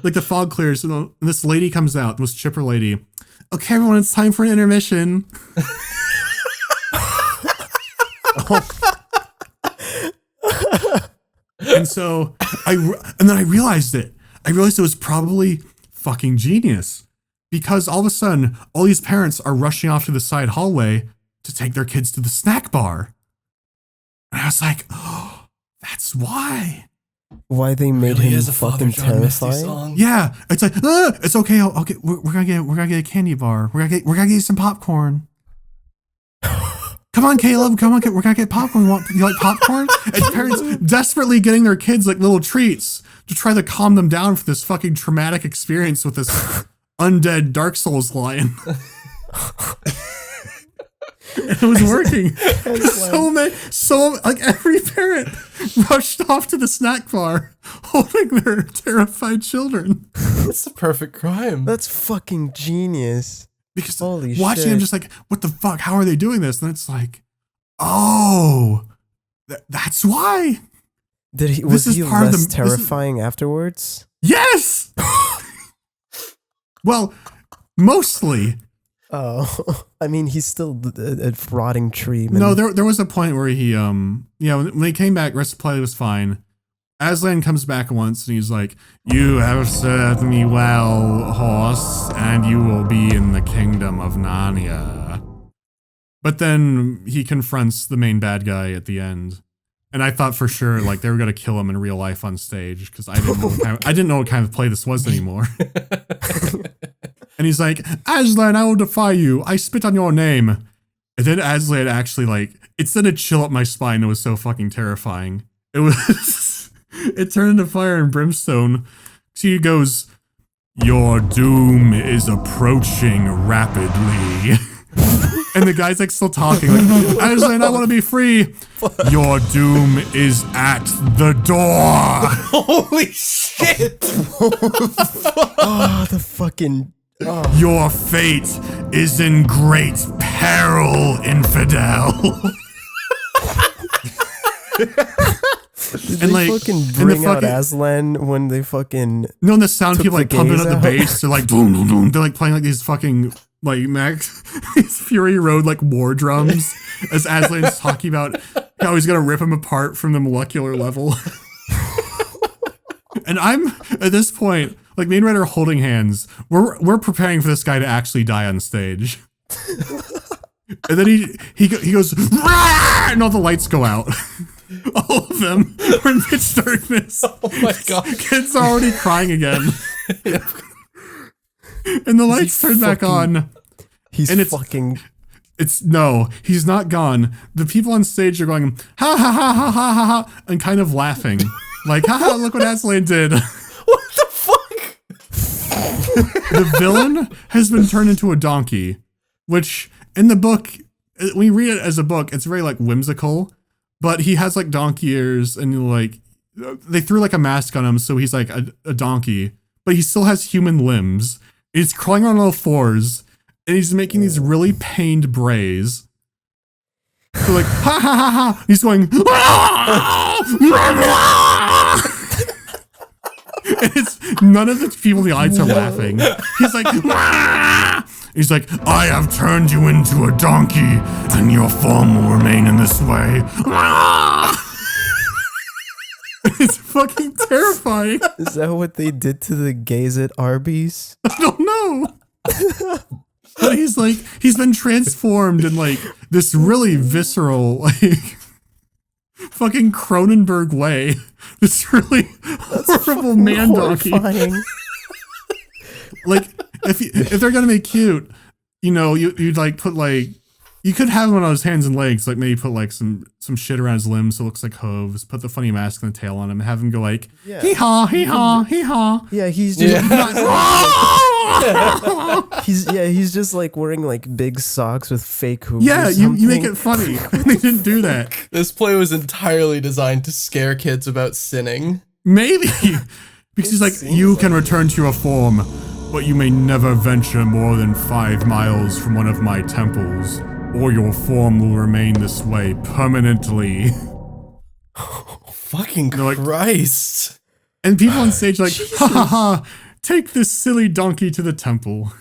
Like the fog clears and this lady comes out, this chipper lady. Okay, everyone, it's time for an intermission. And so then I realized it. I realized it was probably fucking genius. Because all of a sudden, all these parents are rushing off to the side hallway to take their kids to the snack bar. And I was like, oh, that's why. Why they made him fucking terrifying? Yeah, it's like, it's okay. We're gonna get a candy bar. We're gonna get some popcorn. Come on, Caleb. Come on, we're gonna get popcorn. You like popcorn? And parents desperately getting their kids like little treats to try to calm them down for this fucking traumatic experience with this undead Dark Souls lion. It was working. So like every parent rushed off to the snack bar holding their terrified children. That's the perfect crime. That's fucking genius. Because Holy watching shit. him just like, what the fuck? How are they doing this? And it's like, oh, that's why. Was he less terrifying afterwards? Yes. Well, mostly. Oh, I mean, he's still a rotting tree. No, there was a point where he, when he came back, rest of play was fine. Aslan comes back once and he's like, "You have served me well, horse, and you will be in the kingdom of Narnia." But then he confronts the main bad guy at the end. And I thought for sure like they were gonna kill him in real life on stage because I didn't know what kind of play this was anymore. And he's like, "Aslan, I will defy you. I spit on your name." And then Aslan actually like it sent a chill up my spine. It was so fucking terrifying. It was it turned into fire and brimstone. So he goes, "Your doom is approaching rapidly." And the guy's like still talking, like, "Aslan, I want to be free." "Your doom is at the door." Holy shit! Oh, the fucking. Oh. "Your fate is in great peril, infidel." Did they fucking bring out Aslan when they fucking... No, and the sound people like pumping up the out? bass, they're like boom, boom, boom. They're like playing like these fucking like Max these Fury Road like war drums as Aslan's talking about how he's gonna rip him apart from the molecular level. And I'm at this point, like me and Red are holding hands. We're preparing for this guy to actually die on stage. And then he goes, "Rah!" And all the lights go out. All of them are in pitch darkness. Oh my god. Kid's already crying again. And the lights turn back on. He's and fucking... No, he's not gone. The people on stage are going, "Ha ha ha ha ha ha ha," and kind of laughing. Like, "Haha, look what Aslan did." What the fuck? The villain has been turned into a donkey, which in the book, when you read it as a book, it's very like whimsical, but he has like donkey ears and like, they threw like a mask on him. So he's like a donkey, but he still has human limbs. He's crawling on all fours and he's making these really pained brays. So like, ha ha ha ha. He's going, and it's none of the people in the audience are laughing. He's like, "Wah!" He's like, "I have turned you into a donkey, and your form will remain in this way." Wah! It's fucking terrifying. Is that what they did to the gays at Arby's? I don't know. But he's like, he's been transformed in like this really visceral, like fucking Cronenberg way. This really horrible man donkey. Like if they're gonna make cute, you'd like put like, you could have him on his hands and legs, like maybe put like some shit around his limbs so it looks like hooves, put the funny mask and the tail on him, and have him go like, hee haw, hee haw, hee haw. Yeah, he's just he's just like wearing like big socks with fake hooves. Yeah, you make it funny. They didn't do that. This play was entirely designed to scare kids about sinning. Maybe. Because he's like, "You can return to your form, but you may never venture more than 5 miles from one of my temples, or your form will remain this way permanently." Fucking Christ. And people on stage are like, "Ha ha ha, take this silly donkey to the temple.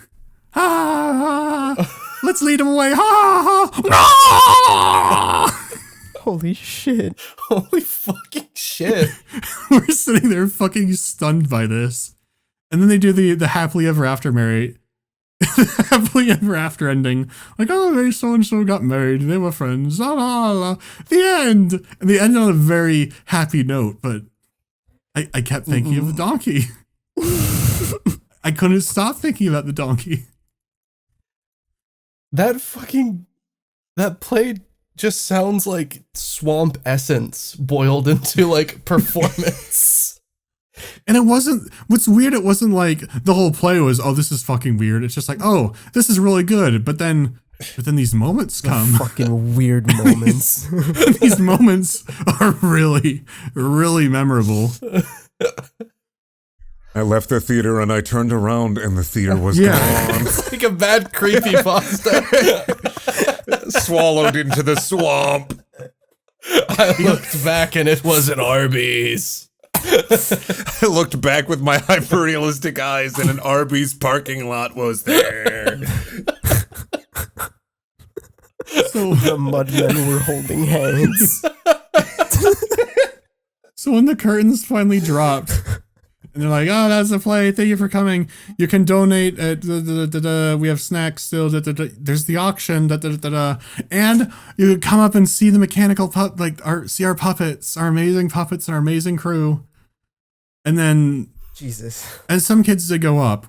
Ha ha ha, let's lead him away. Ha ha ha." Holy shit. Holy fucking shit. We're sitting there fucking stunned by this. And then they do the happily ever after happily ever after ending. Like, "Oh, they so-and-so got married. They were friends. La, la, la. The end." And they end on a very happy note, but I kept thinking of the donkey. I couldn't stop thinking about the donkey. That play just sounds like Swamp Essence boiled into like performance. And it wasn't, what's weird, it wasn't like the whole play was, "Oh, this is fucking weird." It's just like, "Oh, this is really good." But then these moments come. Fucking weird moments. These moments are really, really memorable. I left the theater and I turned around and the theater was gone. It's like a bad creepypasta. Swallowed into the swamp. I looked back and it was an Arby's. I looked back with my hyper-realistic eyes and an Arby's parking lot was there. So the Mudmen were holding hands. So when the curtains finally dropped, and they're like, "Oh, that's the play. Thank you for coming. You can donate. We have snacks still. There's the auction. And you can come up and see the mechanical see our puppets, our amazing puppets, and our amazing crew." And then Jesus. And some kids did go up,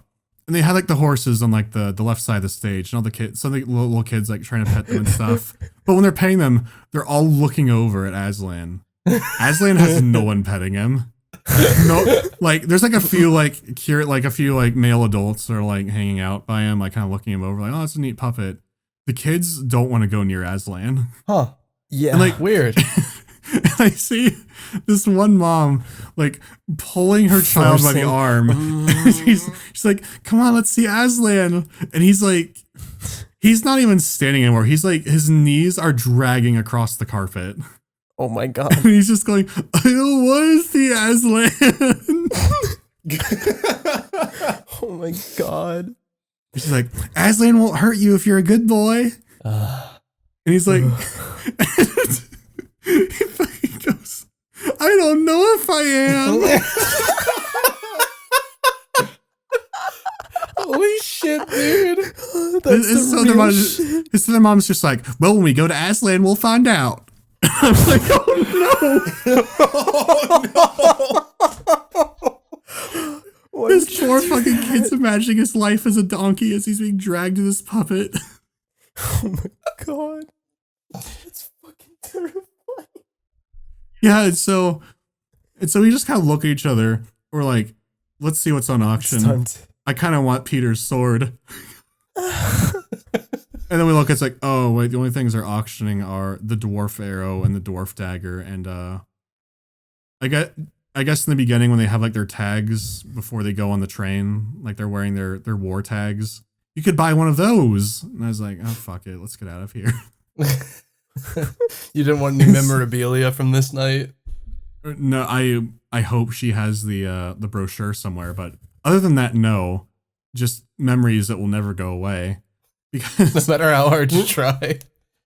and they had like the horses on like the left side of the stage, and all the kids, some of the little kids like trying to pet them and stuff. But when they're petting them, they're all looking over at Aslan. Aslan has no one petting him. No, like there's like a few male adults that are like hanging out by him, like kind of looking him over, like, "Oh, it's a neat puppet." The kids don't want to go near Aslan. Huh. Yeah. And, like, weird. I see this one mom like pulling her child by the arm. she's like, "Come on, let's see Aslan." And he's like, he's not even standing anymore. He's like, his knees are dragging across the carpet. Oh my god. And he's just going, "I don't want to see Aslan." Oh my god. She's like, "Aslan won't hurt you if you're a good boy." And he's like, he fucking goes, "I don't know if I am." Holy shit, dude. That's His the other real mom- shit. his other mom's just like, "Well, when we go to Aslan, we'll find out." I'm like, "Oh no." This poor fucking kid's imagining his life as a donkey as he's being dragged to this puppet. Oh my god. It's fucking terrifying. Yeah, and so we just kind of look at each other. We're like, "Let's see what's on auction." I kind of want Peter's sword. And then we look, it's like, "Oh, wait, the only things they're auctioning are the dwarf arrow and the dwarf dagger." And I guess in the beginning when they have like their tags before they go on the train, like they're wearing their war tags, you could buy one of those. And I was like, "Oh, fuck it, let's get out of here." You didn't want any memorabilia from this night? No, I hope she has the brochure somewhere, but other than that, no. Just memories that will never go away. Because No matter how hard you try.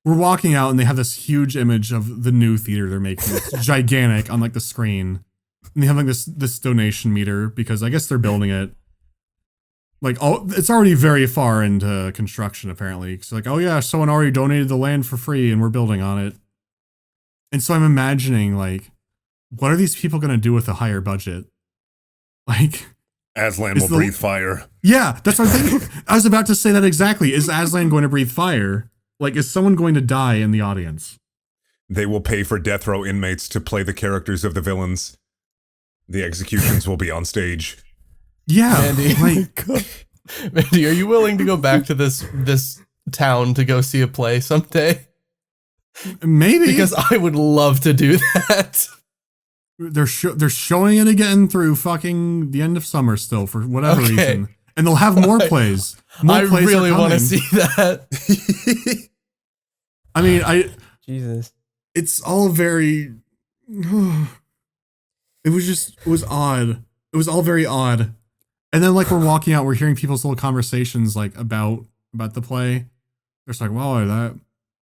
we're walking out and they have this huge image of the new theater they're making. It's gigantic on like the screen. And they have like this donation meter because I guess they're building it. Like, it's already very far into construction apparently. It's like, "Oh yeah, someone already donated the land for free and we're building on it." And so I'm imagining like, what are these people going to do with a higher budget? Like, Aslan will breathe fire. yeah, that's what I'm thinking. I was about to say that exactly. Is Aslan going to breathe fire? Like, is someone going to die in the audience? They will pay for death row inmates to play the characters of the villains. The executions will be on stage. Yeah. Mandy, Like, Mandy, are you willing to go back to this town to go see a play someday? maybe. Because I would love to do that. They're showing it again through fucking the end of summer still for whatever Okay. reason. And they'll have more plays. More I plays really want to see that. I mean, Jesus. it's all very, it was odd. It was all very odd. And then like we're walking out, we're hearing people's little conversations like about the play. They're just like, "Wow,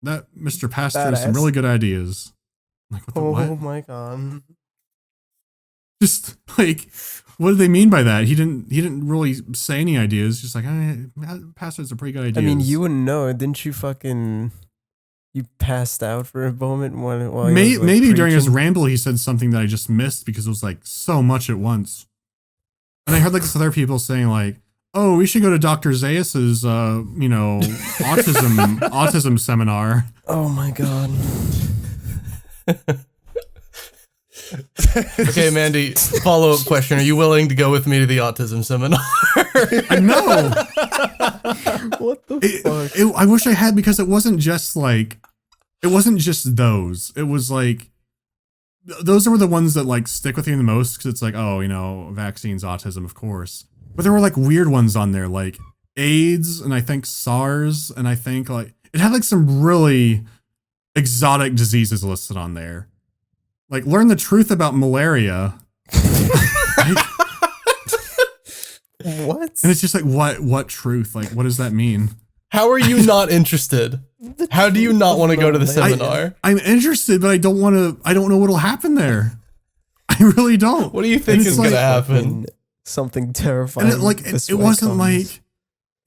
that Mr. Pastor has some Badass. really good ideas." I'm like, what? Oh my god. Just like, what do they mean by that? He didn't really say any ideas. Just like, Pastor has some pretty good ideas. I mean, you wouldn't know. Didn't you fucking... You passed out for a moment while he was, like, maybe during his preaching? ramble he said something that I just missed because it was like so much at once. And I heard like this other people saying like, "Oh, we should go to Dr. Zaius's autism seminar." Oh my god. Okay, Mandy, follow-up question. Are you willing to go with me to the autism seminar? I know. What the fuck? I wish I had, because it wasn't just those. It was like those were the ones that like stick with you the most because it's like, oh, you know, vaccines, autism, of course. But there were like weird ones on there, like AIDS and I think SARS, and I think like it had like some really exotic diseases listed on there. Like learn the truth about malaria. What? And it's just like, what truth? Like, what does that mean? How are you not interested? How do you not want to go to the seminar? I'm interested, but I don't know what'll happen there. I really don't. What do you think is going to happen? Something terrifying. And it wasn't like,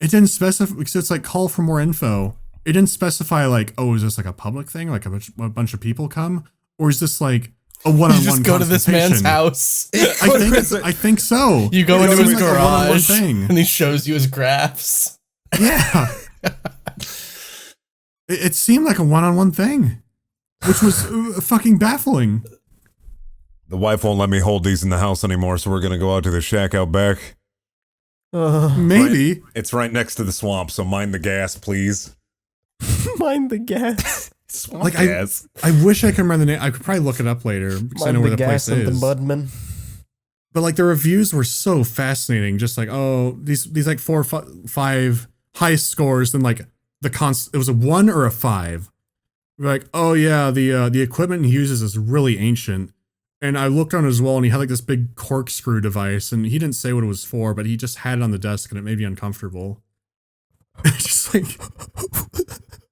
it didn't specify, because it's like call for more info. It didn't specify like, oh, is this like a public thing? Like a bunch of people come? Or is this like a one-on-one You just go to this man's house. I think so. You go into his like a one-on-one garage thing. and he shows you his graphs. Yeah. It seemed like a one-on-one thing, which was fucking baffling. The wife won't let me hold these in the house anymore, so we're gonna go out to the shack out back. Maybe. It's right next to the swamp, so mind the gas, please. Mind the gas. Swamp Like gas. I wish I could remember the name. I could probably look it up later because I know where the place and is. the Mudman. But like the reviews were so fascinating. Just like, oh, these like 4 or 5 high scores. Then like it was a 1 or a 5. We're like, oh yeah, the equipment he uses is really ancient. And I looked on his wall and he had like this big corkscrew device, and he didn't say what it was for, but he just had it on the desk and it made me uncomfortable. Just like,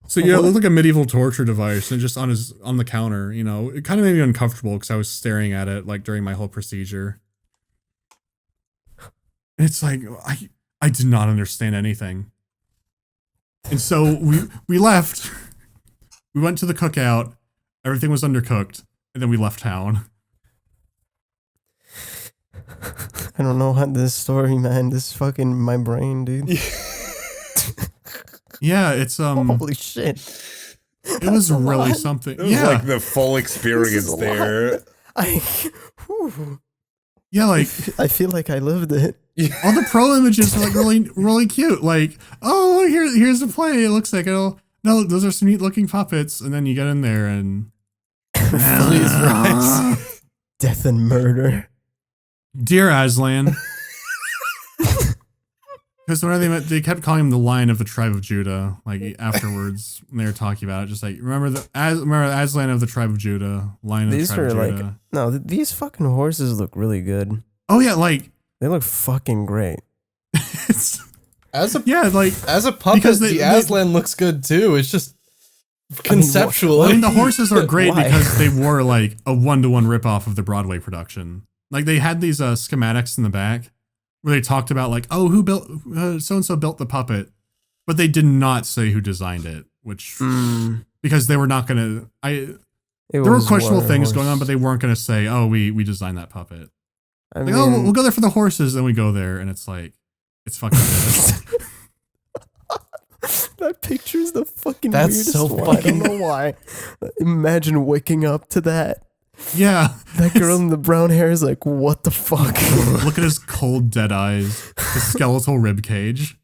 so yeah, it looked like a medieval torture device, and just on the counter, you know, it kind of made me uncomfortable because I was staring at it like during my whole procedure. And it's like, I did not understand anything. And so we left, we went to the cookout, everything was undercooked, and then we left town. I don't know how this story, man. This is fucking my brain, dude. Yeah, it's Holy shit. it was really something. It was Yeah, like the full experience there. yeah, like I feel like I lived it. all the pro images were like really cute. Like, oh, here's the play. It looks like no, those are some neat looking puppets. And then you get in there and Please rise. Death and murder. Dear Aslan. Because whenever they kept calling him the Lion of the Tribe of Judah, like afterwards when they were talking about it, just like remember Aslan of the Tribe of Judah, Lion of the Tribe of Judah. No, these fucking horses look really good. Oh yeah, like They look fucking great. As a puppet, because the Aslan looks good too. It's just conceptually. I mean, the horses are great Why? because they were like a 1-to-1 ripoff of the Broadway production. Like they had these schematics in the back where they talked about like, oh, who built so-and-so built the puppet, but they did not say who designed it, which because they were not going to. There were questionable things going on, but they weren't going to say, oh, we designed that puppet. I Like, mean, oh, we'll go there for the horses. Then we go there and it's like, it's fucking this. that picture's the fucking That's weirdest so one. I fucking- don't know why. Imagine waking up to that. Yeah. That girl in the brown hair is like, what the fuck? Look at his cold, dead eyes, his skeletal rib cage.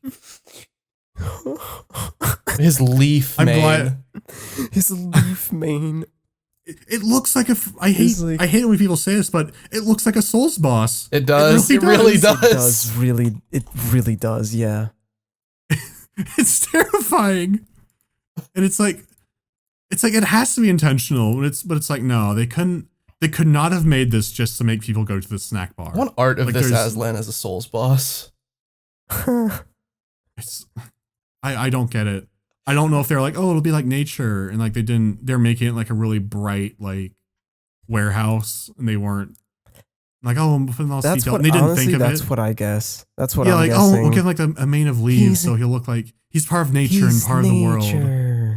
His leaf I'm mane. glad. His leaf mane. It looks like I hate it when people say this, but it looks like a Souls boss. It does. It really does. It really does, yeah. It's terrifying. And it's like it has to be intentional, but it's like no, they could not have made this just to make people go to the snack bar. I want art of Like, this there's- Aslan as a Souls boss. It's I don't get it. I don't know if they're like, oh, it'll be like nature, and like they're making it like a really bright like warehouse, and they weren't like, oh, I'm putting all this That's detail. what, And they didn't honestly, think of that's it. what I guess. That's what Yeah, I'm like, guessing. oh, we'll give him like a mane of leaves, so he'll look like he's part of nature and part of the world.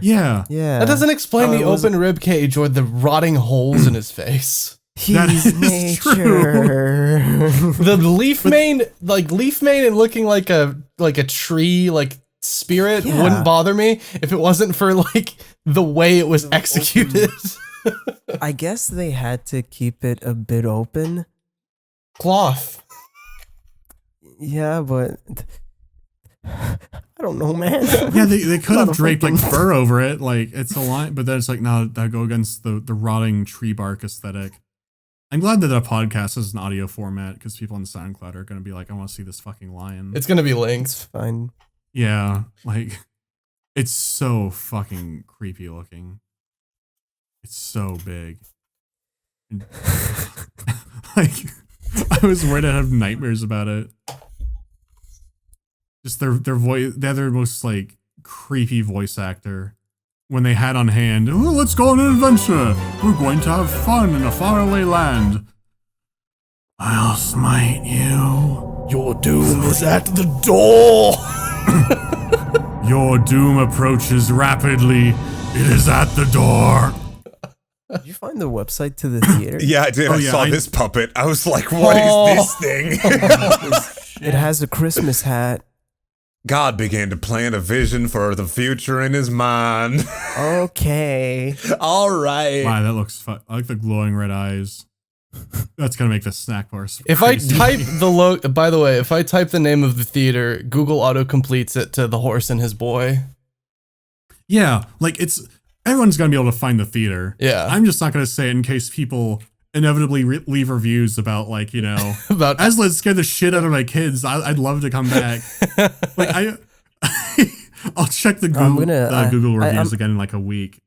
Yeah. Yeah. That doesn't explain the it was- open rib cage or the rotting holes in his face. That He's is nature. The leaf mane and looking like a tree, like spirit Yeah. wouldn't bother me if it wasn't for like the way it was executed. I guess they had to keep it a bit open. Cloth. Yeah, but I don't know, man. Yeah, they could Not have a draped like fucking- fur over it, like it's a line, but then it's like no, that go against the rotting tree bark aesthetic. I'm glad that a podcast is an audio format because people on SoundCloud are going to be like, I want to see this fucking lion. It's gonna be It's linked. fine. Yeah, like, it's so fucking creepy looking. It's so big. And, like, I was worried I'd have nightmares about it. Just their voice, the other most, like, creepy voice actor. When they had on hand, oh, let's go on an adventure. We're going to have fun in a faraway land. I'll smite you. Your doom is at the door. Your doom approaches rapidly. It is at the door. Did you find the website to the theater? Yeah, I did. Oh, I yeah, saw I- this puppet. I was like, what is this thing? It has a Christmas hat. God began to plant a vision for the future in his mind. Okay. All right. Wow, that looks fun. I like the glowing red eyes. That's gonna make the snack bar. If I crazy. type the by the way, if I type the name of the theater, Google auto completes it to The Horse and His Boy. Yeah, like everyone's gonna be able to find the theater. Yeah. I'm just not gonna say it in case people inevitably leave reviews about, like, you know, About Aslan scared the shit out of my kids. I'd love to come back. Like I'll check the Google reviews again in like a week.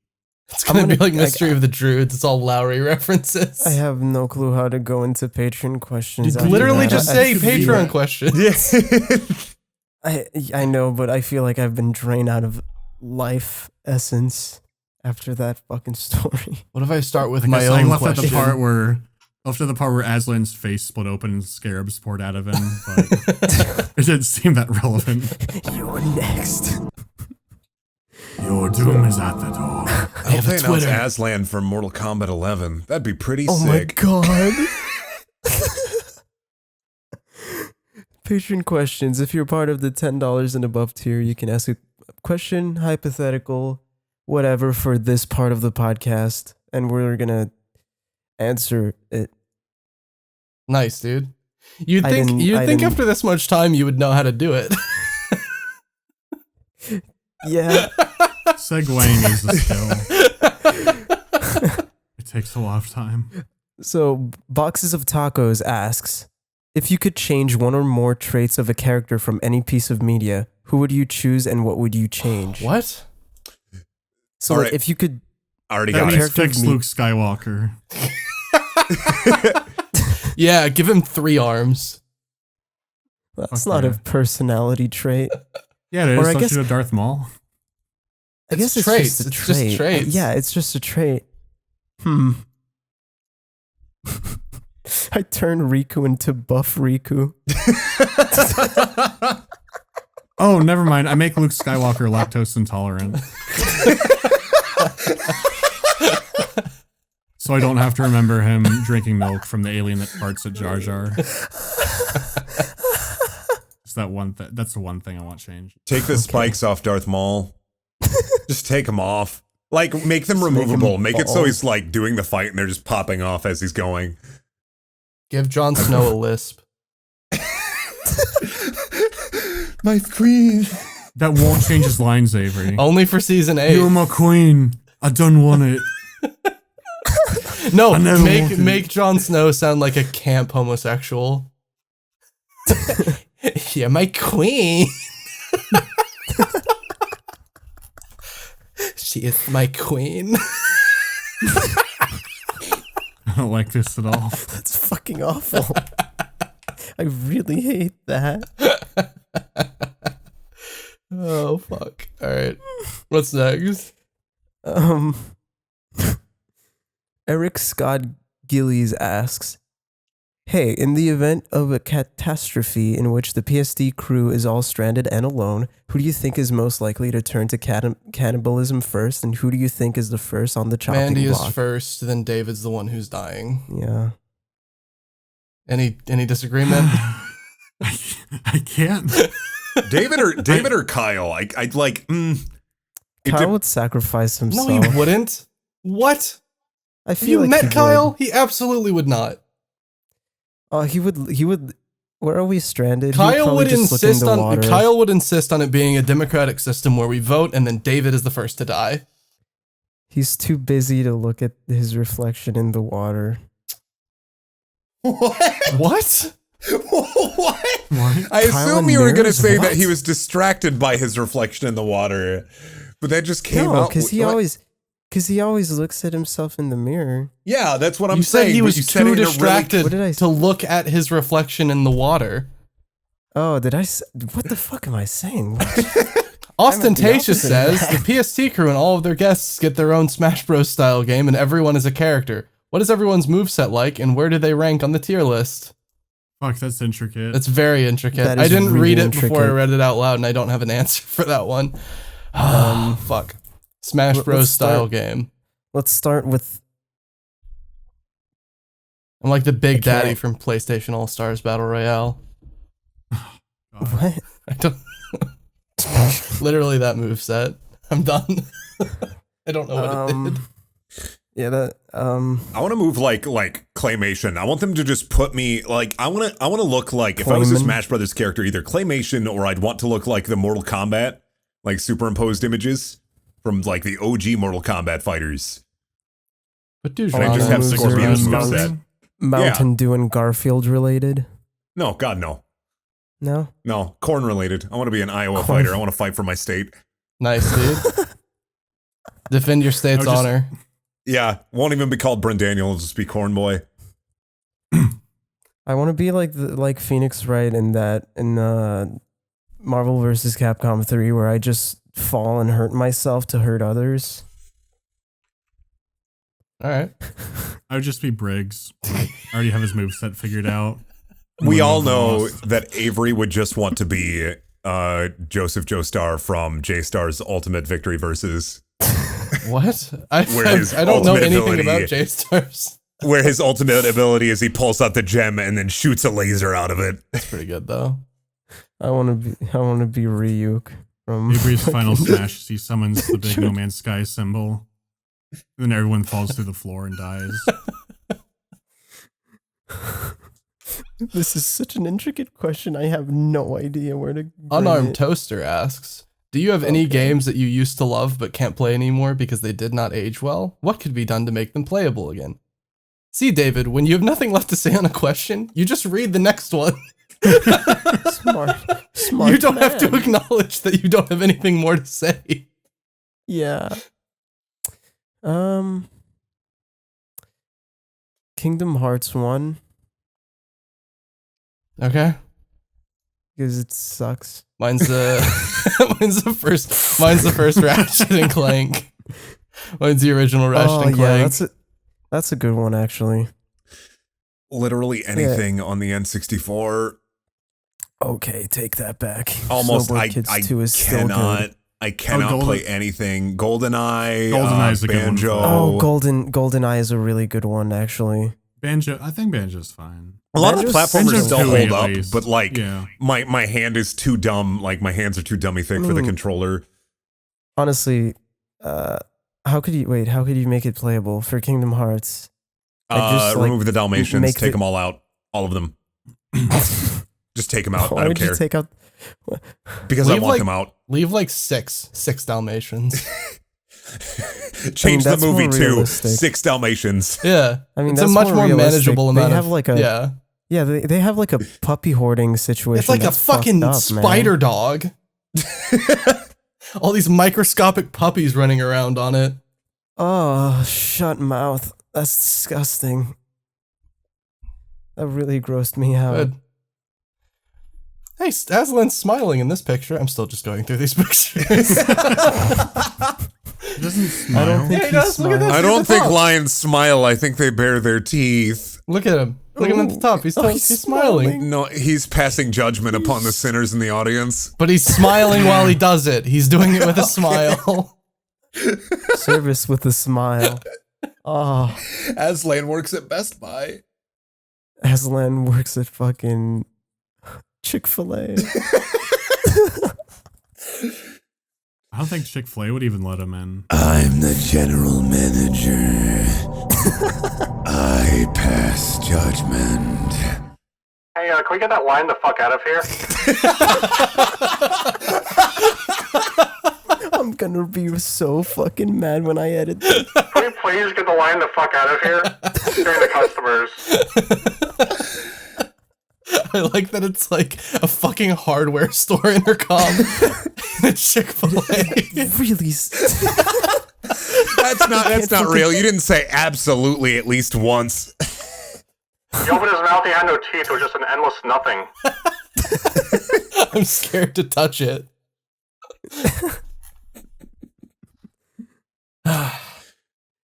it's gonna be like Mystery of the Druids. It's all Lowry references. I have no clue how to go into Patreon questions. You after literally that. just I say feel Patreon like- questions. I know, but I feel like I've been drained out of life essence after that fucking story. What if I start with I my guess I own left question? at the part where Aslan's face split open and scarabs poured out of him, but it didn't seem that relevant. You're next. Your doom is at the door. I hope they announce Aslan for Mortal Kombat 11. That'd be pretty Oh my sick. god. Patreon questions. If you're part of the $10 and above tier, you can ask a question, hypothetical, whatever, for this part of the podcast, and we're gonna answer it. Nice, dude. You'd I think didn't- after this much time you would know how to do it. Yeah. Segueing is a skill. It takes a lot of time. So, Boxes of Tacos asks, if you could change one or more traits of a character from any piece of media, who would you choose and what would you change? What? So, All like, right. if you could, I already That got means it. character fix me- Luke Skywalker. Yeah, give him 3 arms. that's Fuck not yeah. a personality trait. Yeah, it Or is. I Don't guess- you know Darth Maul? I guess it's traits. just a It's trait. just traits. Yeah, it's just a trait. I turned Riku into buff Riku. Oh, never mind. I make Luke Skywalker lactose intolerant. So I don't have to remember him drinking milk from the alien that farts at Jar Jar. It's that one thing. That's the one thing I want changed. Take the spikes off Darth Maul. Just take them off. Like, make them removable. Make it so bald. he's like doing the fight and they're just popping off as he's going. Give Jon Snow a lisp. My queen. That won't change his lines, Avery. Only for season 8. You're my queen. I don't want it. No, I never wanted make Jon Snow sound like a camp homosexual. You're my queen. She is my queen. I don't like this at all. That's fucking awful. I really hate that. Oh fuck. Alright. What's next? Eric Scott Gillies asks, hey, in the event of a catastrophe in which the PSD crew is all stranded and alone, who do you think is most likely to turn to cannibalism first, and who do you think is the first on the chopping Mandy is block? first, then David's the one who's dying. Yeah. Any disagreement? I can't. David or Kyle? I'd like. Kyle would sacrifice himself. No, he wouldn't. What? I Have feel you like met he Kyle? would. He absolutely would not. He would. Where are we stranded? He Kyle probably would just look in insist the on water. Kyle would insist on it being a democratic system where we vote and then David is the first to die. He's too busy to look at his reflection in the water. What? What? What? I assume you were going to Mirrors say what? that he was distracted by his reflection in the water, but that just came No, out. because he what? always looks at himself in the mirror. Yeah, that's what I'm You said saying. he but was you said it too in a distracted What did I to look at his reflection in the water. Oh, did I? What the fuck am I saying? Ostentatious I'm at the says the PST crew and all of their guests get their own Smash Bros. Style game, and everyone is a character. What is everyone's moveset like, and where do they rank on the tier list? Fuck, that's intricate. It's very intricate. That I is didn't really read it before I intricate. read it out loud, and I don't have an answer for that one. Fuck. Smash let's Bros. Style start- game. Let's start with. I'm like the Big can't- Daddy from PlayStation All Stars Battle Royale. What? I don't. Literally that moveset. I'm done. I don't know what it did. Yeah, that. I want to move like claymation. I want them to just put me like I want to look like if I was a Clayman? Smash Brothers character, either claymation or I'd want to look like the Mortal Kombat, like superimposed images from like the OG Mortal Kombat fighters. But dude, And I just have Moves Scorpion's around moveset. Mountain Dew and Garfield related. No, God, no. No. No, corn related. I want to be an Iowa Corn. fighter. I want to fight for my state. nice, dude. Defend your state's I would just- honor. Yeah, won't even be called Brent Daniel. It'll just be Corn Boy. I want to be like Phoenix Wright in Marvel vs. Capcom 3, where I just fall and hurt myself to hurt others. All right. I would just be Briggs. I already have his moveset figured out. We all Move know off. that Avery would just want to be Joseph Joestar from J-Star's Ultimate Victory Versus, What? Where his I don't know ultimate anything ability- about J-Stars. where his ultimate ability is he pulls out the gem and then shoots a laser out of it. That's pretty good though. I want to be Ryuk from Avery's final smash is he summons the big No Man's Sky symbol. And then everyone falls through the floor and dies. This is such an intricate question. I have no idea where to. bring Unarmed it. Toaster asks, do you have any Okay. games that you used to love but can't play anymore because they did not age well? What could be done to make them playable again? See, David, when you have nothing left to say on a question, you just read the next one. Smart. Smart. You don't have to man. acknowledge that you don't have anything more to say. Yeah. Kingdom Hearts 1 Okay. because it sucks. Mine's the mine's the first Ratchet and Clank. Mine's the original Ratchet and Clank. That's a good one actually. Literally anything on the N64. Okay, take that back. Almost, Snowboard I Kids 2 is still cannot. good. I cannot Golden- play anything. GoldenEye, GoldenEye's a good one for Banjo. that. Oh, GoldenEye is a really good one actually. Banjo, I think Banjo's fine. A lot of the Banjo's- platformers Banjo's still two, hold at up, least. but like Yeah. my hand is too dumb. Like my hands are too dummy thick for the controller. Honestly, how could you make it playable for Kingdom Hearts? Just, like, Remove the Dalmatians. make Take the- them all out. All of them. Just take them out. Why I don't would you care. take out? Because I Leave, want like- them out. Leave like six Dalmatians. Change the that's movie more to realistic. 6 Dalmatians. Yeah. I mean, it's that's a much more realistic. manageable amount They have of like a they have like a puppy hoarding situation. It's like a that's fucking fucked up, spider man. dog. All these microscopic puppies running around on it. Oh, shut mouth. That's disgusting. That really grossed me out. Good. Hey, Aslan's smiling in this picture. I'm still just going through these pictures. He doesn't smile. I don't think Yeah, he he does. Look at smiles. this. I don't at the think top. lions smile. I think they bare their teeth. Look at him. Look at him at the top. He's smiling. No, he's passing judgment upon the sinners in the audience. But he's smiling while he does it. He's doing it with a smile. Service with a smile. Oh, Aslan works at Best Buy. Aslan works at fucking Chick-fil-A. I don't think Chick-fil-A would even let him in. I'm the general manager. I pass judgment. Hey, can we get that line the fuck out of here? I'm gonna be so fucking mad when I edit this. Can we please get the line the fuck out of here? During the customers. I like that it's like a fucking hardware store intercom in a Chick-fil-A. Really? That's not real. You didn't say absolutely at least once. He opened his mouth, he had no teeth, it was just an endless nothing. I'm scared to touch it.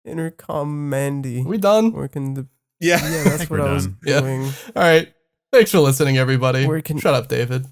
Intercom Mandy. We done? Working the. Yeah. Yeah, that's what I was we're doing. All right. Thanks for listening, everybody. Where can- Shut up, David.